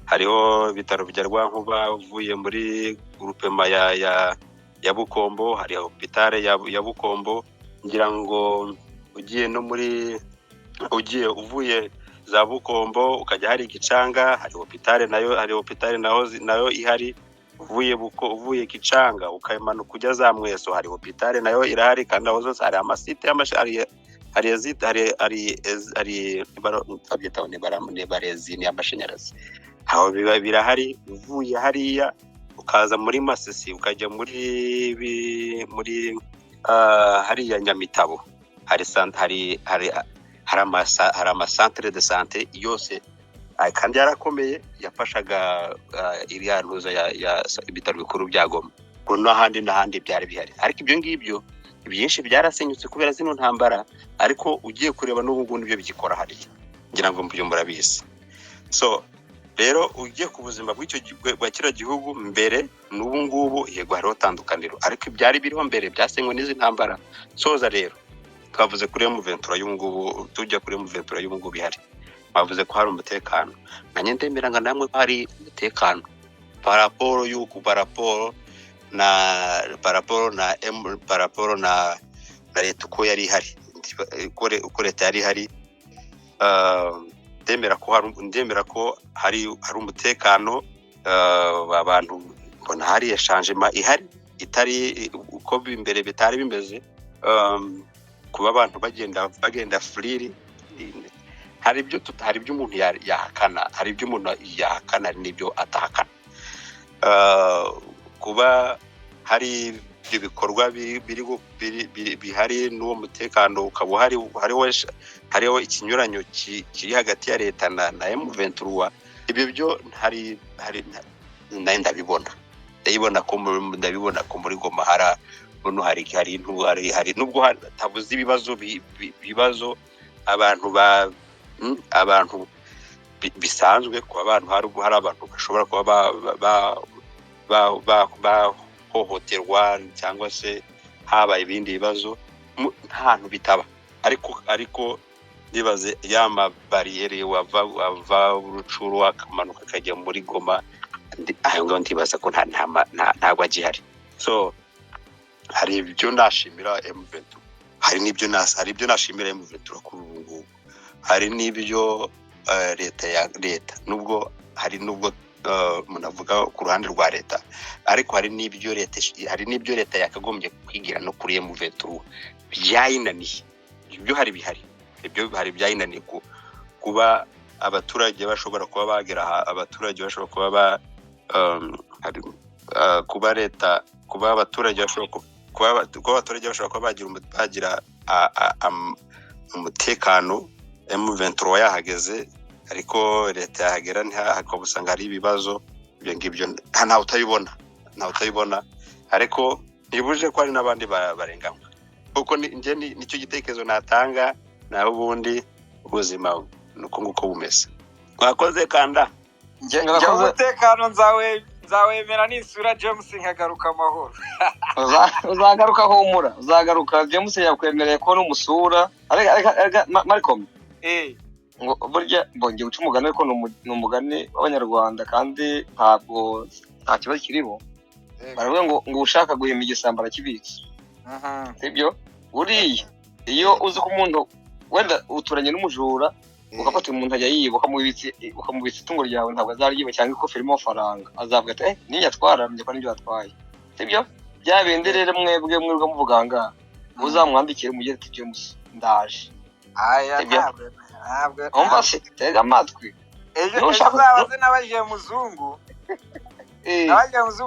hariho ibitaro bya Rwankuba. Uvuye muri groupement ya Bukombo, hari hôpital ya Bukombo. Ngira ngo uvuye za Bukombo ukajya hari Gicanga, hari hôpital nayo ihari. Uvuye Gicanga ukayemanuka kujya za Mweso, hari hôpital nayo irahari, kandi aho zose hari amasite barezi y'amashanyarazi. Aho birahari. Uvuye hariya ukaza muri Masisi ukajya muri hariya Nyamitabo, hari amasantere de sante yose, kandi yarakomeye, yafashaga iriya Ntuza ya ibitaro bikuru bya Goma. N'ahandi byari bihari, ariko ibyo ngibyo byinshi byarasenyutse kubera zino ntambara. Ariko ugiye kureba n'ubu ngubu nibyo bigikora hariya, ngira ngo mbyo murabizi. So rero ugiye ku buzima bwa kiriya gihugu mbere n'ubu ngubu, yego hariho tandukaniro, ariko ibyari biriho mbere byasenywe n'izi ntambara. Soza rero twavuze kuri M23 y'ubu ngubu, tujya kuri M23 y'ubu ngubu ihari, bavuze ko hari umutekano. Nanye ndemeranga namwe ko hari umutekano paraporo na leta uko yari ihari, uko leta yari ihari. Ndemera ko hari umutekano. Abantu mbona hari changement ihari, itari uko imbere bitari bimeze. Kuba abantu bagenda free, hari ibyo umuntu yahakana, hari ibyo umuntu yahakana, n'ibyo atahakana. Kuba hari ibyo bikorwa bihari n'uwo mutekano ukaba hariho ikinyuranyo kiri hagati ya leta na M23, ibyo byo ndabibona ko muri Goma none hari nubwo hatabuze ibibazo abantu abantu bisanzwe ku abantu hari abantu bashobora kuba bahohoterwa cyangwa se habaye ibindi bibazo nta hantu bitaba ariko nibaze yama bariyeri wava urucuru akamanuka akajya muri Goma ayo ngo ntibaza ko ntabwo agihari. So hari ibyo nashimira M23, hari ibyo nashimira M23 kuri ubu ngubu, hari n'ibyo leta nubwo munavuga ku ruhande rwa leta, ariko hari n'ibyo leta yakagombye kwigira no kuri M23 byayinaniye. Ibyo hari byayinaniye kuba abaturage bashobora kuba bagera abaturage bashobora kuba kuba leta kuba abaturage bashobora kuba bagira umutekano M23 yahageze, ariko leta yahagera hakabusanga hari ibibazo ibyo ngibyo nta utayibona ariko nibuje ko hari n'abandi barenganywa kuko nicyo gitekerezo natanga naho ubundi ubuzima nuko nguko bumeze. Mwakoze Kanda.
Umutekano nzawemera nisura James nkagaruka amahoro.
Uzagaruka humura, uzagaruka James yakwemereye ko n'umusura. Malcolm ngo burya bonge uca umugani ariko n'umugani w'Abanyarwanda kandi ntabwo nta kibazo kiriho. Baravuga ngo ushaka guhima igisambara kibitse. Sibyo buriya iyo uzi ko umuntu wenda uturanye n'umujura ugafata umuntu ajya yiba ukamubitsa itungo ryawe ntabwo azaryiba cyangwa ikofi irimo faranga azavuga ati ninyatwara njye ko nibyo atwaye. Sibyo bya bindi rero mwebwe muvuga ngaha muzamwandikire mugire ati James ndaje.
Ntabwo
umva se tega amatwi
nushaka n'abaje muzungu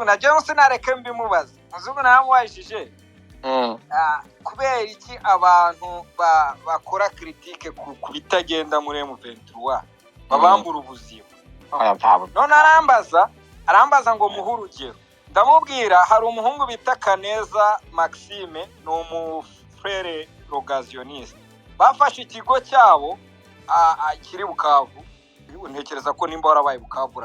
na James nareke mbimubaza muzungu namubajije kubera iki abantu bakora critique ku bitagenda muri M23 babambura ubuzima. None arambaza ngo muhe urugero, ndamubwira hari umuhungu bita Kaneza Maxime ni umufrere rogazioniste bafashe ikigo cyabo kiri Bukavu, ntekereza ko nimba warabaye Bukavu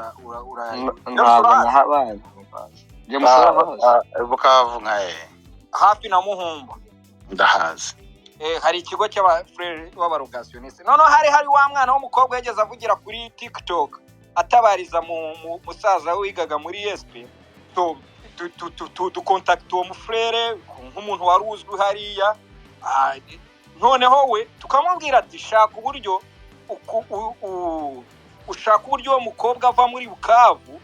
Bukavu nkaye
hafi na Muhumba
ndahazi.
Hari ikigo cy'abafrere b'abarogationiste. None hari wa mwana w'umukobwa yageze avugira kuri TikTok atabariza mu musaza wigaga muri ESP dukontakta uwo mufrere nk'umuntu wari uzwi hariya. Noneho we tukamubwira ati shaka uburyo uwo mukobwa ava muri Bukavu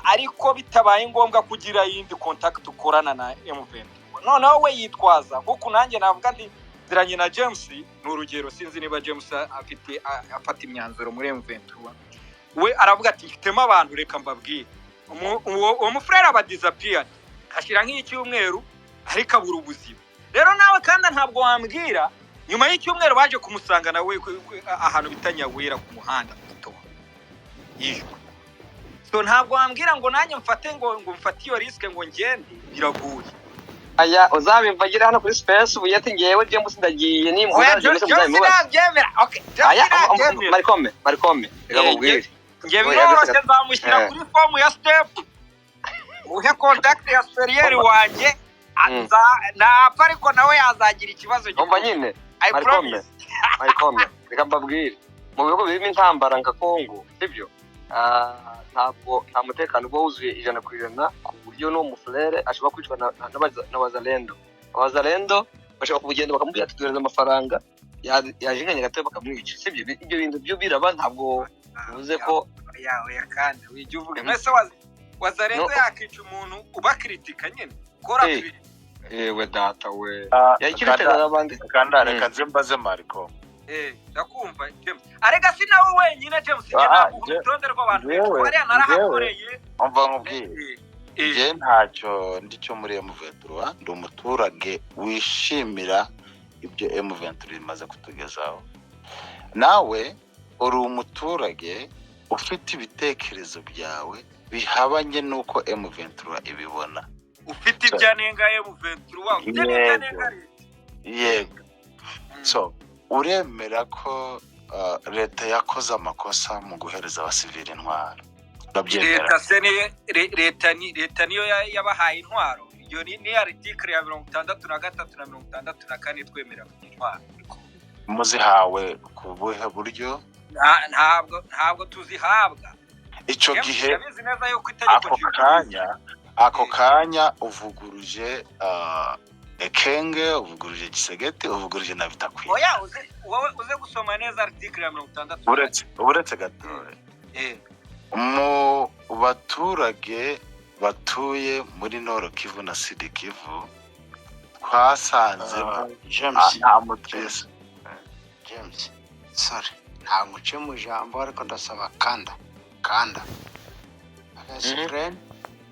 ariko bitabaye ngombwa kugira yindi contact ukorana na M23. Noneho we yitwaza kuko nanjye navuga ndi ziranye na James n'urugero sinzi niba James afata imyanzuro muri M23. We aravuga ati mfitemo abantu reka mbabwire uwo mufrere aba disappeared ashira nk'icyumweru ariko abura ubuzima. Rero nawe kandi ntabwo wambwira nyuma y'icyumweru baje kumusanga nawe ahantu bitanyawera ku muhanda muto yishwe. So ntabwo wambwira ngo nanjye mfate ngo mfate iyo risk ngo ngende biraguye.
Aya uzabivagira hano kuri space ubu yati ngewe James ndagiye nimbuza James
ndabyemera. Okay
Marikome reka mubwire
ngiye biroroshye nzamushyira kuri form ya step uhe contact ya superior wanjye napfa ariko nawe yazagira ikibazo
umva nyine Marikome reka mbabwire mu bihugu birimo intambara nka Kongo sibyo ntabwo nta mutekano uba wuzuye 100% ku buryo no mufrere ashobora kwicwa n'abazalendo. Abazalendo bashobora kubugenda bakamubwira ati duhereza amafaranga yajinganye gato bakamwica. Sibyo ibyo bintu byo biraba ntabwo uvuze ko
yawe yakanda wijye uvuga mwese wazalendo yakica umuntu ubakritika nyine kora
we data we yakirikana n'abandi
Kanda reka nzembaze Mariko.
Ndakumva James arega si nawe wenyine James ngena ku rutonde rw'abantu bari narahakoreye
umva nkubwiye je ntacyo ndicyo muri M23 ndi umuturage wishimira ibyo M23 imaze kutugezaho. Nawe uri umuturage ufite ibitekerezo byawe bihabanye nuko M23 ibibona.
ufite ibyanengaye mu venture wa ufite n'ibyanenga leta.
yego. So uremera ko leta yakoze amakosa mu guhereza abasivili intwaro? Urabyemera?
Leta se leta niyo yabahaye intwaro. Iyo ni article ya 63 na 64 twemera intwaro.
Muzihawe ku buhe buryo?
Ntabwo tuzihabwa.
Icyo gihe ako kanya uvuguruje Ekenge, uvuguruje Gisegeti, uvuguruje na Bitakwiye.
Oya uze gusoma neza article ya 63.
Uretse gatoya. Mu baturage batuye muri Nord Kivu na Sud Kivu twasanze
James, sorry, nta muce mu jambo ariko ndasaba kanda agasikren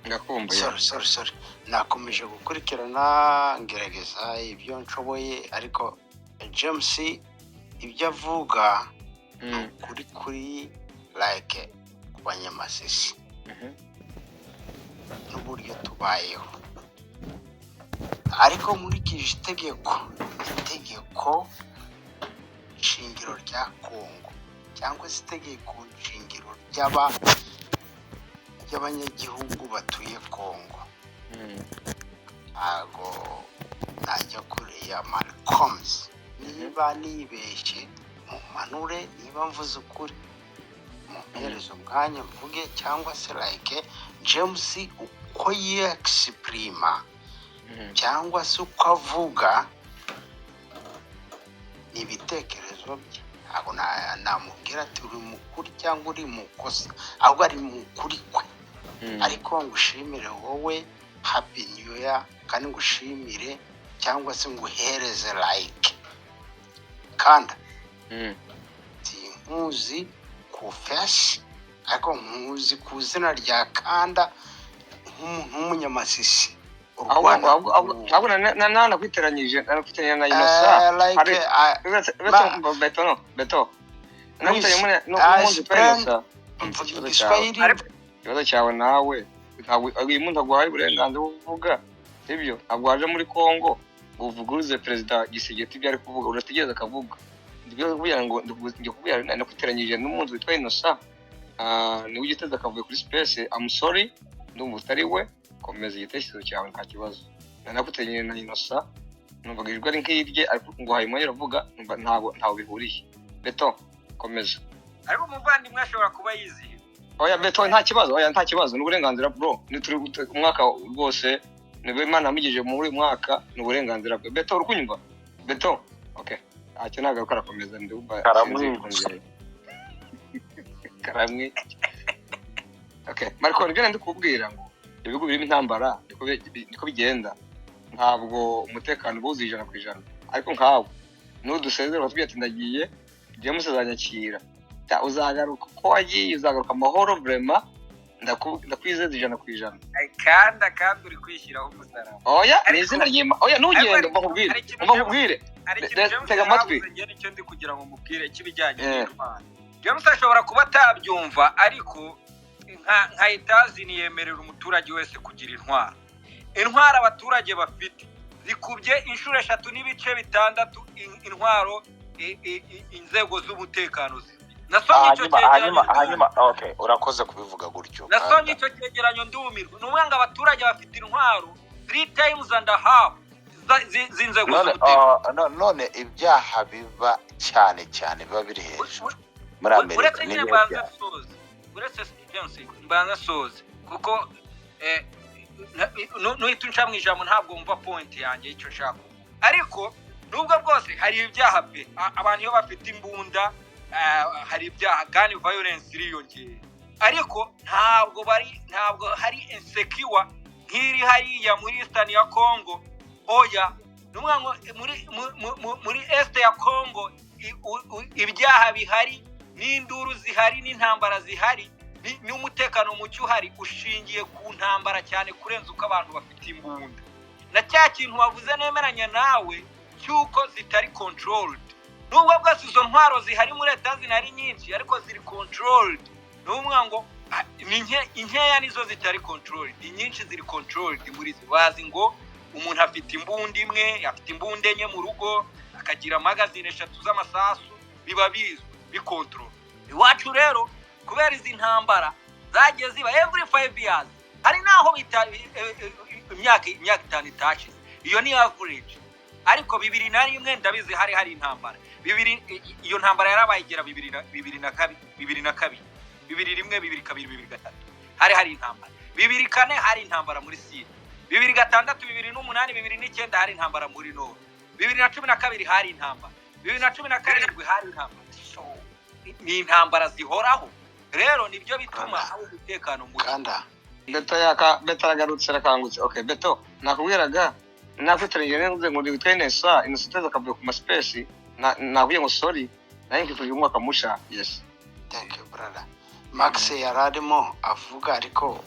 ngakumbuye.
Sorry, nakomeje gukurikirana ngerageza ibyo nshoboye, ariko James ibyo avuga kuri like kubanyamasisi n'uburyo tubayeho, ariko muri kije itegeko shingiro rya Kongo cyangwa se itegeko shingiro ry'abanyagihugu batuye Kongo. Ntago najya kure ya Malcolms, niba nibeshye mu manure, niba mvuze ukuri mu mperezo umwanya mvuge, cyangwa se like James uko yexprima cyangwa se uko avuga ibitekerezo bye. Ntabwo namubwira ati uri mukuri cyangwa uri mukosa, ahubwo ari mukuri kwe. Ariko ngushimire wowe, happy new year, kandi ngushimire cyangwa se nguhereze like kanda nkuzi ku face, ariko nkuzi ku izina rya kanda nk'umunyamasisi.
ahubwo nakwiteranyije na Inosa beto ikibazo cyawe nawe uyu muntu aguhaye uburenganzira bwo kuvuga ibyo, ntabwo waje muri Kongo ngo uvuguruze perezida Gisegeti ibyo ari kuvuga, urategereza akavuga. Nakwiteranyije n'umuntu witwa Inosa, niwe ugiteze akavuye kuri space. I'm sorry, ndumva utari we. Komeza igitekerezo cyawe nta kibazo. Nakutenyeye na Inosa, numvaga ijwi ari nk'irye, ariko ngo hayimo yaravuga ntaho bihuriye. Beto komeza.
Ariko umuvandimwe ashobora kuba yizihiwe.
Oya Beto nta kibazo, n'uburenganzira bro. Ni turi umwaka rwose, niwe Imana yamigije muri uyu mwaka, n'uburenganzira bwe. Beto urukunyumva? Beto okay, acyo nagaruka arakomeza ndumva karamwe. Okay, Marco nibyo ndi kubwira ngo ibihugu birimo intambara niko bigenda. Ntabwo umutekano buzi 100%, ariko nkawe n'udusezera batubwiye ati ndagiye, James azanyakira, uzagaruka ko wagiye, uzagaruka amahoro vraiment, ndakwizeza 100%.
Kandi uri kwishyiraho umusaraba.
Oya n'izina ry'Imana. Oya nugende mbakubwire tega amatwi.
Icyo ndi kugira ngo mubwire kibijyanye n'intwaro. James ashobora kuba atabyumva, ariko nka itazi niyemerera umuturage wese kugira intwaro. Intwaro abaturage bafite zikubye inshuro 3.6 intwaro inzego z'umutekano zifite. Nasomye icyo cyegeranyo.
Hanyuma okay, urakoze kubivuga gutyo.
Nasomye icyo cyegeranyo ndumirwa. Numwanga abaturage bafite intwaro 3.5 z'inzego z'umutekano.
None ibyaha biba cyane biba biri hejuru muri Amerika.
Uretse nyine banza soze kuko nuhita unca mu ijambo ntabwo mva point yanjye icyo nshaka. Ariko nubwo bwose hari ibyaha pe, abantu iyo bafite imbunda hari ibyaha, gun violence iriyongera, ariko ntabwo hari insecure nk'iri hariya muri Eastern ya Congo. Oya numwango muri Est ya Congo ibyaha bihari, n'induru zihari, n'intambara zihari, n'umutekano muke uhari ushingiye ku ntambara cyane kurenza uko abantu bafite imbunda. Na cya kintu wavuze nemeranya nawe cyuko zitari controlled. Nubwo bwose izo ntwaro zihari muri Leta zinari nyinshi, ariko ziri controlled. Numwango inkeya nizo zitari control, inyinshi ziri control muri zo. Bazi ngo umuntu afite imbunda imwe, afite imbunda enye mu rugo, akagira magazine 3 z'amasasu, biba bizwi bikontrol. Iwacu rero kubera izi ntambara zagiye ziba every 5 years, hari naho imyaka 5 itashize, iyo ni average. Ariko 2001 ndabizi hari intambara, iyo ntambara yarabaye igera 2002 2001 2003 hari intambara, 2004 hari intambara muri Syria, 2006 2008 2009 hari intambara muri Nord, 2012 hari intambara, 2017 hari intambara. So ni intambara zihoraho rero, nibyo bituma abo umutekano muke.
Kanda
Beto yagarutse rakangutse. Okay Beto, nakubwiraga nakwitarije neze ngo nditwenesa inositeza kavuye ku space nakuye ngo sorry naye nkifuje umwaka musha. Yes,
thank you brother. Max yararimo avuga ariko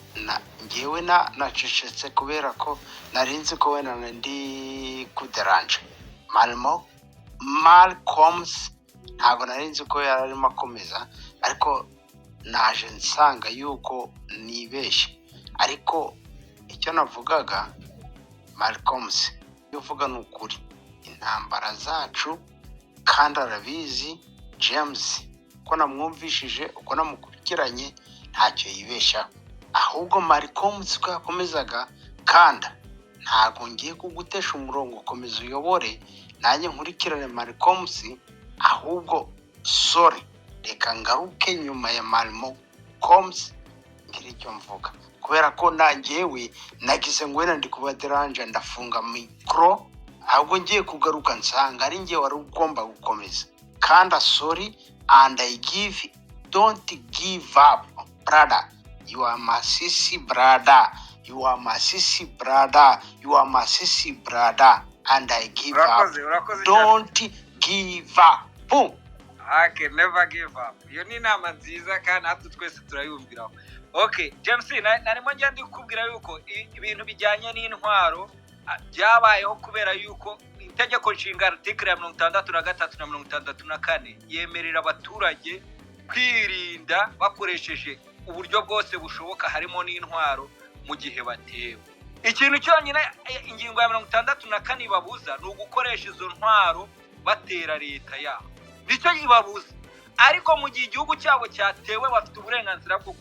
ngewe nacecetse kubera ko narinzi ko wena ndi kuderanje. Malcolms ntabwo narinzi ko yararimo akomeza, ariko naje nsanga yuko nibeshye. Ariko icyo navugaga Malcolms yuvuga n'ukuri, intambara zacu kandi arabizi James, ko namwumvishije uko namukurikiranye ntacyo yibeshya, ahubwo Malcolms ko yakomezaga kandi ntago ngiye kugutesha umurongo, komeza uyobore nanjye nkurikirane Malcolms, ahubwo sorry reka ngaruke nyuma ya Malcolms ngira icyo mvuga, kubera ko nanjyewe nagize ngo wenda ndi kubaderanje ndafunga micro, ahubwo ngiye kugaruka nsanga ari ngiye wari ugomba gukomeza. Kanda sorry and I don't give up brother, you are my sissy brother, you are my sissy brother, you are my sissy brother, and I give up. Don't give up. Boom.
I can never give up. Iyo ni inama nziza kandi natwe twese turayumviraho. Okay James, narimo njya ndikubwira yuko ibintu bijyanye n'intwaro byabayeho kubera yuko itegeko nshinga article ya 63 na 64 yemerera abaturage kwirinda bakoresheje uburyo bwose bushoboka harimo n'intwaro mu gihe batewe. Ikintu cyonyine ingingo ya 64 ibabuza ni ugukoresha izo ntwaro batera leta yabo, nicyo ibabuza. Ariko mu gihe igihugu cyabo cyatewe bafite uburenganzira bwo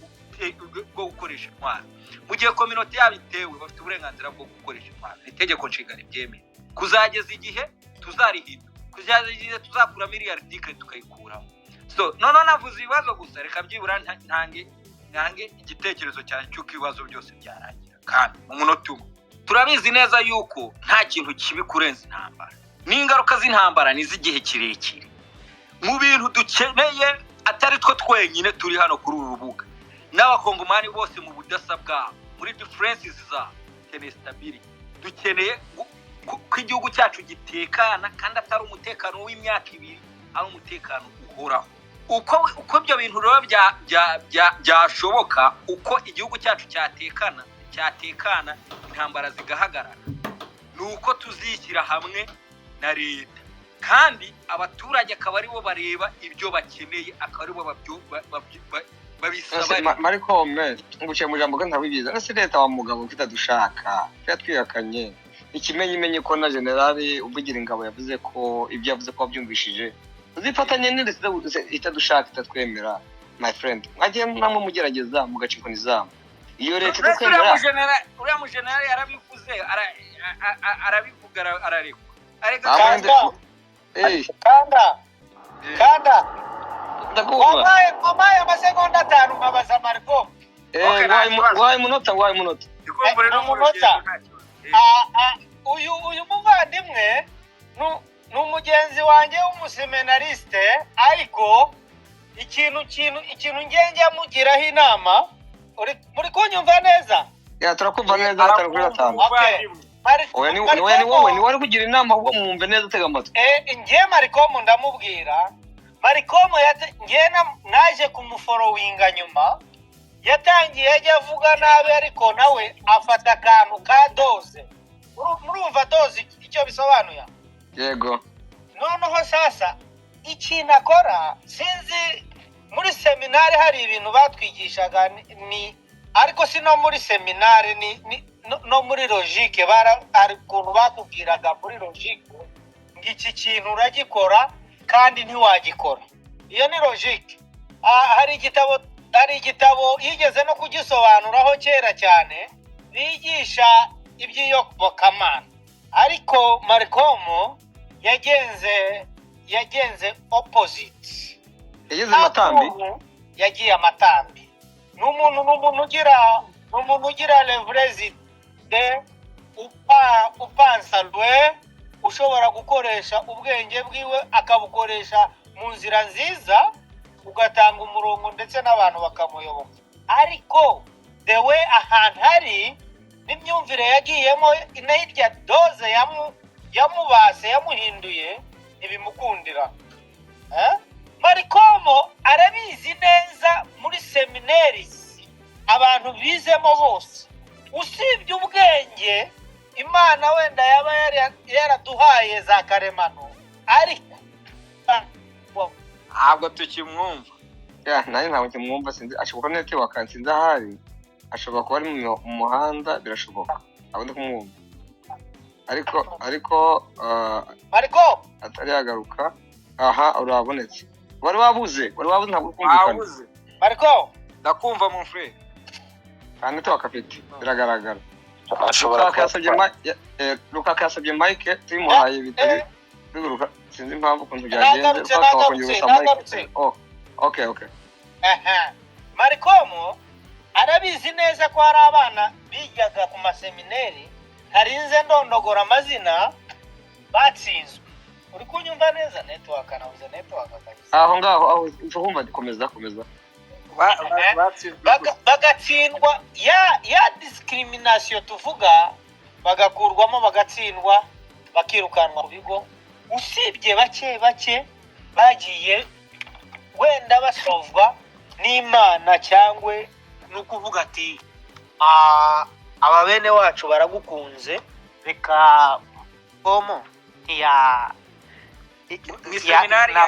gukoresha intwaro, mu gihe community yabo itewe bafite uburenganzira bwo gukoresha intwaro. Itegeko nshinga ryemeye kuzageza igihe tuzarihindura, kuzageza igihe tuzakura miliyari article tukayikuramo. So none navuze ibibazo gusa, reka byibura ntange igitekerezo cyane cy'uko ibibazo byose byarangira. Kandi mu munota umwe turabizi neza yuko nta kintu kibi kurenza intambara, n'ingaruka z'intambara niz'igihe kirekire. Mu bintu dukeneye atari two twenyine turi hano kuri uru rubuga, n'abakongomani bose mu budasa bwabo, muri differences zabo, dukeneye stability, dukeneye ko igihugu cyacu gitekana, kandi atari umutekano w'imyaka 2, ari umutekano uhoraho. Uko ibyo bintu rero byashoboka, uko igihugu cyacu cyatekana intambara zigahagarara, nuko tuzishyira hamwe na leta, kandi abaturage akaba aribo bareba ibyo bakeneye, akaba aribo babisaba.
Mariko nguciye mu jambo kandi ntabibiza, nase leta wa mugabo ufite dushaka twiyakanye ikimenyimenye ko na generali ubugira ingabo yavuze ko ibyo yavuze ko byumvishije uzifatanye n'indetse itadushaka itatwemera. My friend, mwagiye namwe mugerageza mugacikwa nizamu iyo leta itakwemera.
Uriya mu generali yarabivuze, arabivuga arareka.
Kanda
ndakuva
Omaye amasegonda 5 nkabaza Marco.
Wayi munota
Ikumbure no
munota. Uyu muvandimwe n'umugenzi wanjye w'umuseminariste, ariko ikintu ngenge mugiraho inama, muri kunyumva neza?
Ya turakumva neza batangura batanga.
Okay.
Ni wari kugira inama ahubwo mwumve neza tega amatwi.
Ngiye Marikomo ndamubwira, Marikomo naje kumufollowinga nyuma, yatangiye ajya avuga nabi, ariko nawe afata akantu ka doze. Murumva doze icyo bisobanuye?
Yego.
Noneho sasa ikintu akora sinzi muri seminari hari ibintu batwigishaga ni ariko si no muri seminari no muri logique hari ukuntu batubwiraga muri logique ngo iki kintu uragikora kandi ntiwagikora. Iyo ni logique. Hari igitabo yigeze no kugisobanuraho kera cyane bigisha iby'iyobokamana, ariko Malcolm yagenze opposite.
Yageze amatambi.
Yagiye amatambi. N'umuntu ugira leverage de upansa lwe, ushobora gukoresha ubwenge bwiwe akabukoresha mu nzira nziza, ugatanga umurongo ndetse n'abantu bakamuyoboka. Ariko the way ahantu hari n'imyumvire yagiyemo inahirya doze yamubase yamuhinduye ntibimukundira. Malcolm arabizi neza muri seminaries abantu bizemo bose, usibye ubwenge Imana wenda yaba yaraduhaye za karemano, ariko
ntabwo tukimwumva.
Nanjye ntabwo kimwumva, sinzi ashobora kuba nete wakansinze ahari, ashobora kuba ari mu muhanda, birashoboka abandi kumwumva, ariko atari yagaruka. Aha urabonetse, wari wabuze ntabwo kumvikana.
Malcolm
Ndakumva mon frère.
Kandi to akafite biragaragara.
ashobora
Luka kasabye Mike tumuhaye bitari biguruka, sinzi impamvu kuntu byagenze Mike. Okay.
Malcolm arabizi neza ko hari abana bigaga ku maseminari harinze ndondogora amazina batsinzwe. Uri kunyumva neza? Network nabuze network kabisa.
Aho ngaho aho umva komeza.
Bagatsindwa ya discrimination tuvuga, bagakurwamo bagatsindwa bakirukanwa mu bigo, usibye bake bagiye wenda basovwa n'Imana cyangwa no kuvuga ati aba bene wacu baragukunze reka komo
Ni seminari ya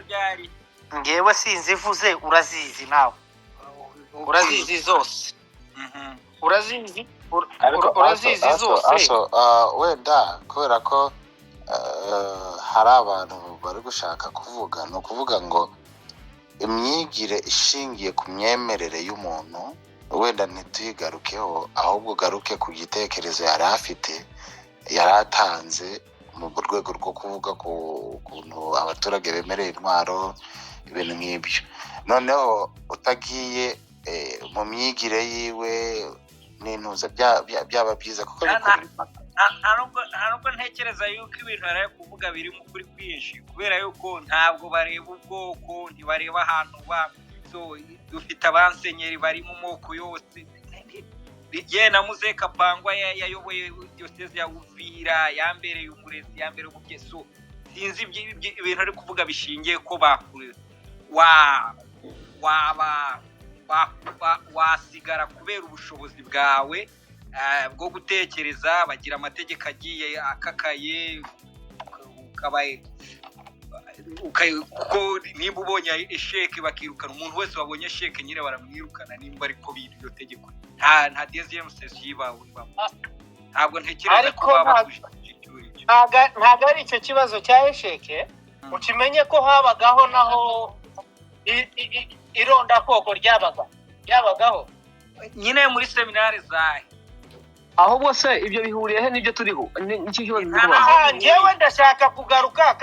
ryari?
ngewe sinzivuze, urazizi nawe, urazizi zose. urazizi zose.
wenda kubera ko hari abantu bari gushaka kuvuga, ni ukuvuga ngo imyigire ishingiye ku myemerere y'umuntu wenda ntituyigarukeho, ahubwo ugaruke ku gitekerezo yari afite, yari atanze mu rwego rwo kuvuga ku kuntu abaturage bemereye intwaro, ibintu nk'ibyo. Noneho utagiye mu myigire yiwe n'intuza byaba byiza kuko
ntabwo ntekereza yuko ibintu ari kuvuga biri mu kuri kwinshi, kubera yuko ntabwo bareba ubwoko, ntibareba ahantu so dufite abansenyeri bari mu moko yose. Ye na Muze Kapangwa yayoboye diocese ya Uvira, yambereye umurezi, yambereye umubyeso. Sinzi ibintu ari kuvuga bishingiye ko bakure wasigara kubera ubushobozi bwawe bwo gutekereza. Bagira amategeko agiye akakaye, kuko nimba ubonye esheke bakirukana umuntu wese wabonye esheke nyine baramwirukana, nimba ariko b'iryo tegeko nta deuxième session yibawe. Ntabwo ntekereza ko
ntabwo ari icyo kibazo cya esheke. Ukimenye ko habagaho naho irondakoko ryabagaho
nyine muri seminari zahe.
Ahubwo se ibyo bihuriye he n'ibyo turiho? N'iki kibazo
ngewe ndashaka kugaruka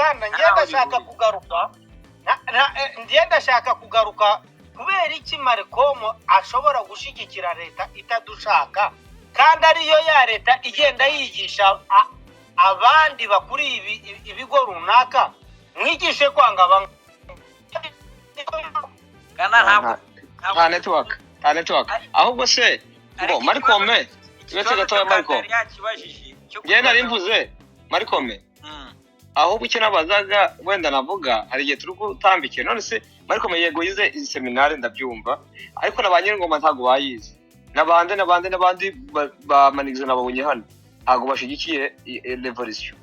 kubera iki Malcolm ashobora gushigikira leta itadushaka, kandi ariyo ya leta igenda yigisha abandi bakuri ibigo runaka, mwigishe kwanga abantu.
nta network. Ahubwo se ngo Malcolm wese gatoya Malcolm njye nari mvuze Malcolm, ahubwo icyo nabazaga wenda navuga hari igihe turi gutambikira, none se Malcolm yego yize izi seminari ndabyumva, ariko n'abanyengoma ntago bayize, n'abandi bamanigze nabonye hano ntago bashigikiye revolution.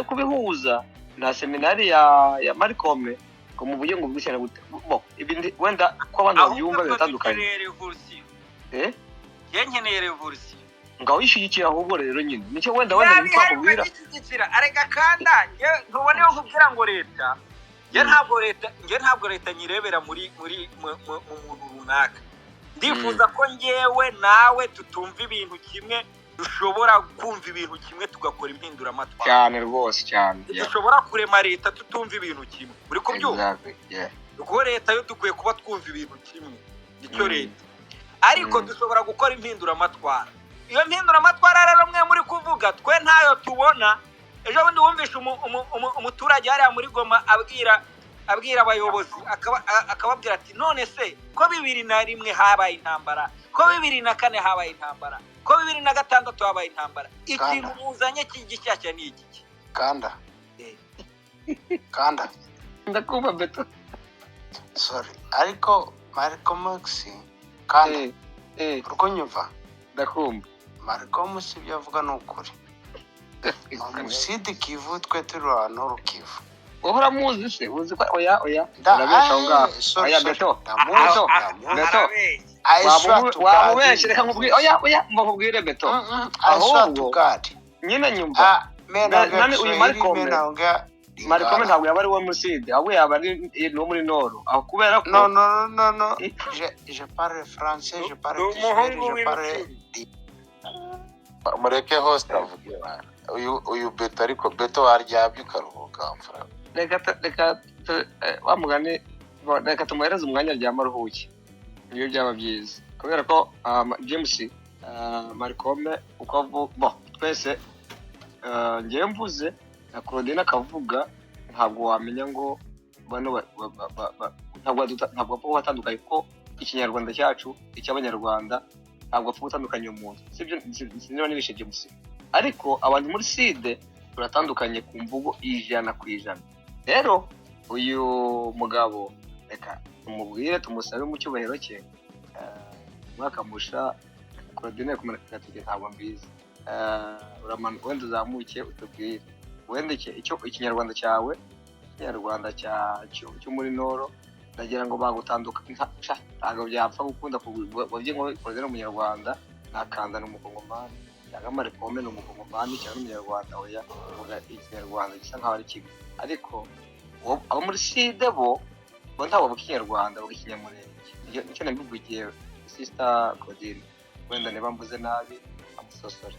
Kubihuza na seminari ya Malcolm ngo muvuge ngo bwishyira gute bo ibindi wenda ko abantu babyumva biratandukanye
revolution
eh
nkeneye revolution
ngaho yishyigikiye ahubwo rero nyine nicyo wenda nitwakubwira
arega kanda ntubone yo kubwira ngo leta ntabwo leta nyirebera muri mu muntu runaka ndifuza ko ngewe nawe tutumva ibintu kimwe dushobora kumva ibintu kimwe tugakora impinduramatwara
cyane rwose cyane
dushobora kurema leta tutumva ibintu kimwe uri kubyumva kuko leta yo dukwiye kuba twumva ibintu kimwe nicyo leta ariko dushobora gukora impinduramatwara iyo mpinduramatwara rero mwe muri kuvuga twe ntayo tubona ejo bundi wumvishe umuturage hariya muri Goma abwira abayobozi akababwira ati none se ko 2001 habaye intambara ko 2004 habaye intambara ko 2006 habaye intambara ikintu muzanye cy'igishyashya ni iki
kanda
ndakumva beto
sorry ariko Malcolm X kanda uriko nyumva
ndakumva
Malcolm X byavuga n'ukuri Sud Kivu twe turi ahantu Rukivu
uhora muzi se uzi ko oya urabesha ngaho oya beto wamubeshe reka nkubwire oya mbakubwire beto ahubwo nyine nyumva nani uyu Malcolm ntabwo yaba ari wo muside ahubwo yaba ari no muri Noro aho kubera ko
no je parle français je parle je parle
mureke host avugira uyu beto ariko beto waryabye ukaruhuka mfura
reka wamugane reka tumuhereze umwanya aryama aruhuke niyo byaba byiza kubera ko James Malcolm uko twese ngiye mvuze na Claudine akavuga ntabwo wamenya ngo bano ntabwo bapfa batandukanye ko ikinyarwanda cyacu icy'abanyarwanda ntabwo bapfa gutandukanya umuntu sibyo niba nibishe James ariko abantu muri side turatandukanye ku mvugo 100%. Rero uyu mugabo reka tumubwire tumusabe mu cyubahiro cye mwakamusha Claudine kumarika tujye ntabwo mbizi uramanuka wenda uzamuke utubwire wenda icyo ikinyarwanda cyawe ikinyarwanda cyo muri Noro ndagira ngo bagutandukanya ntabwo byapfa gukunda kubye ngo Claudine umunyarwanda nakanda n'umukongomani cyangwa Malcolm n'umukongomani cyangwa umunyarwanda oya uvuga ikinyarwanda gisa nkaho ari kimwe ariko abo muri side bo ntabwo bakinyarwanda bakinyamurenge nicyo nabivugiye sister Claudine wenda niba mbuze nabi amusosore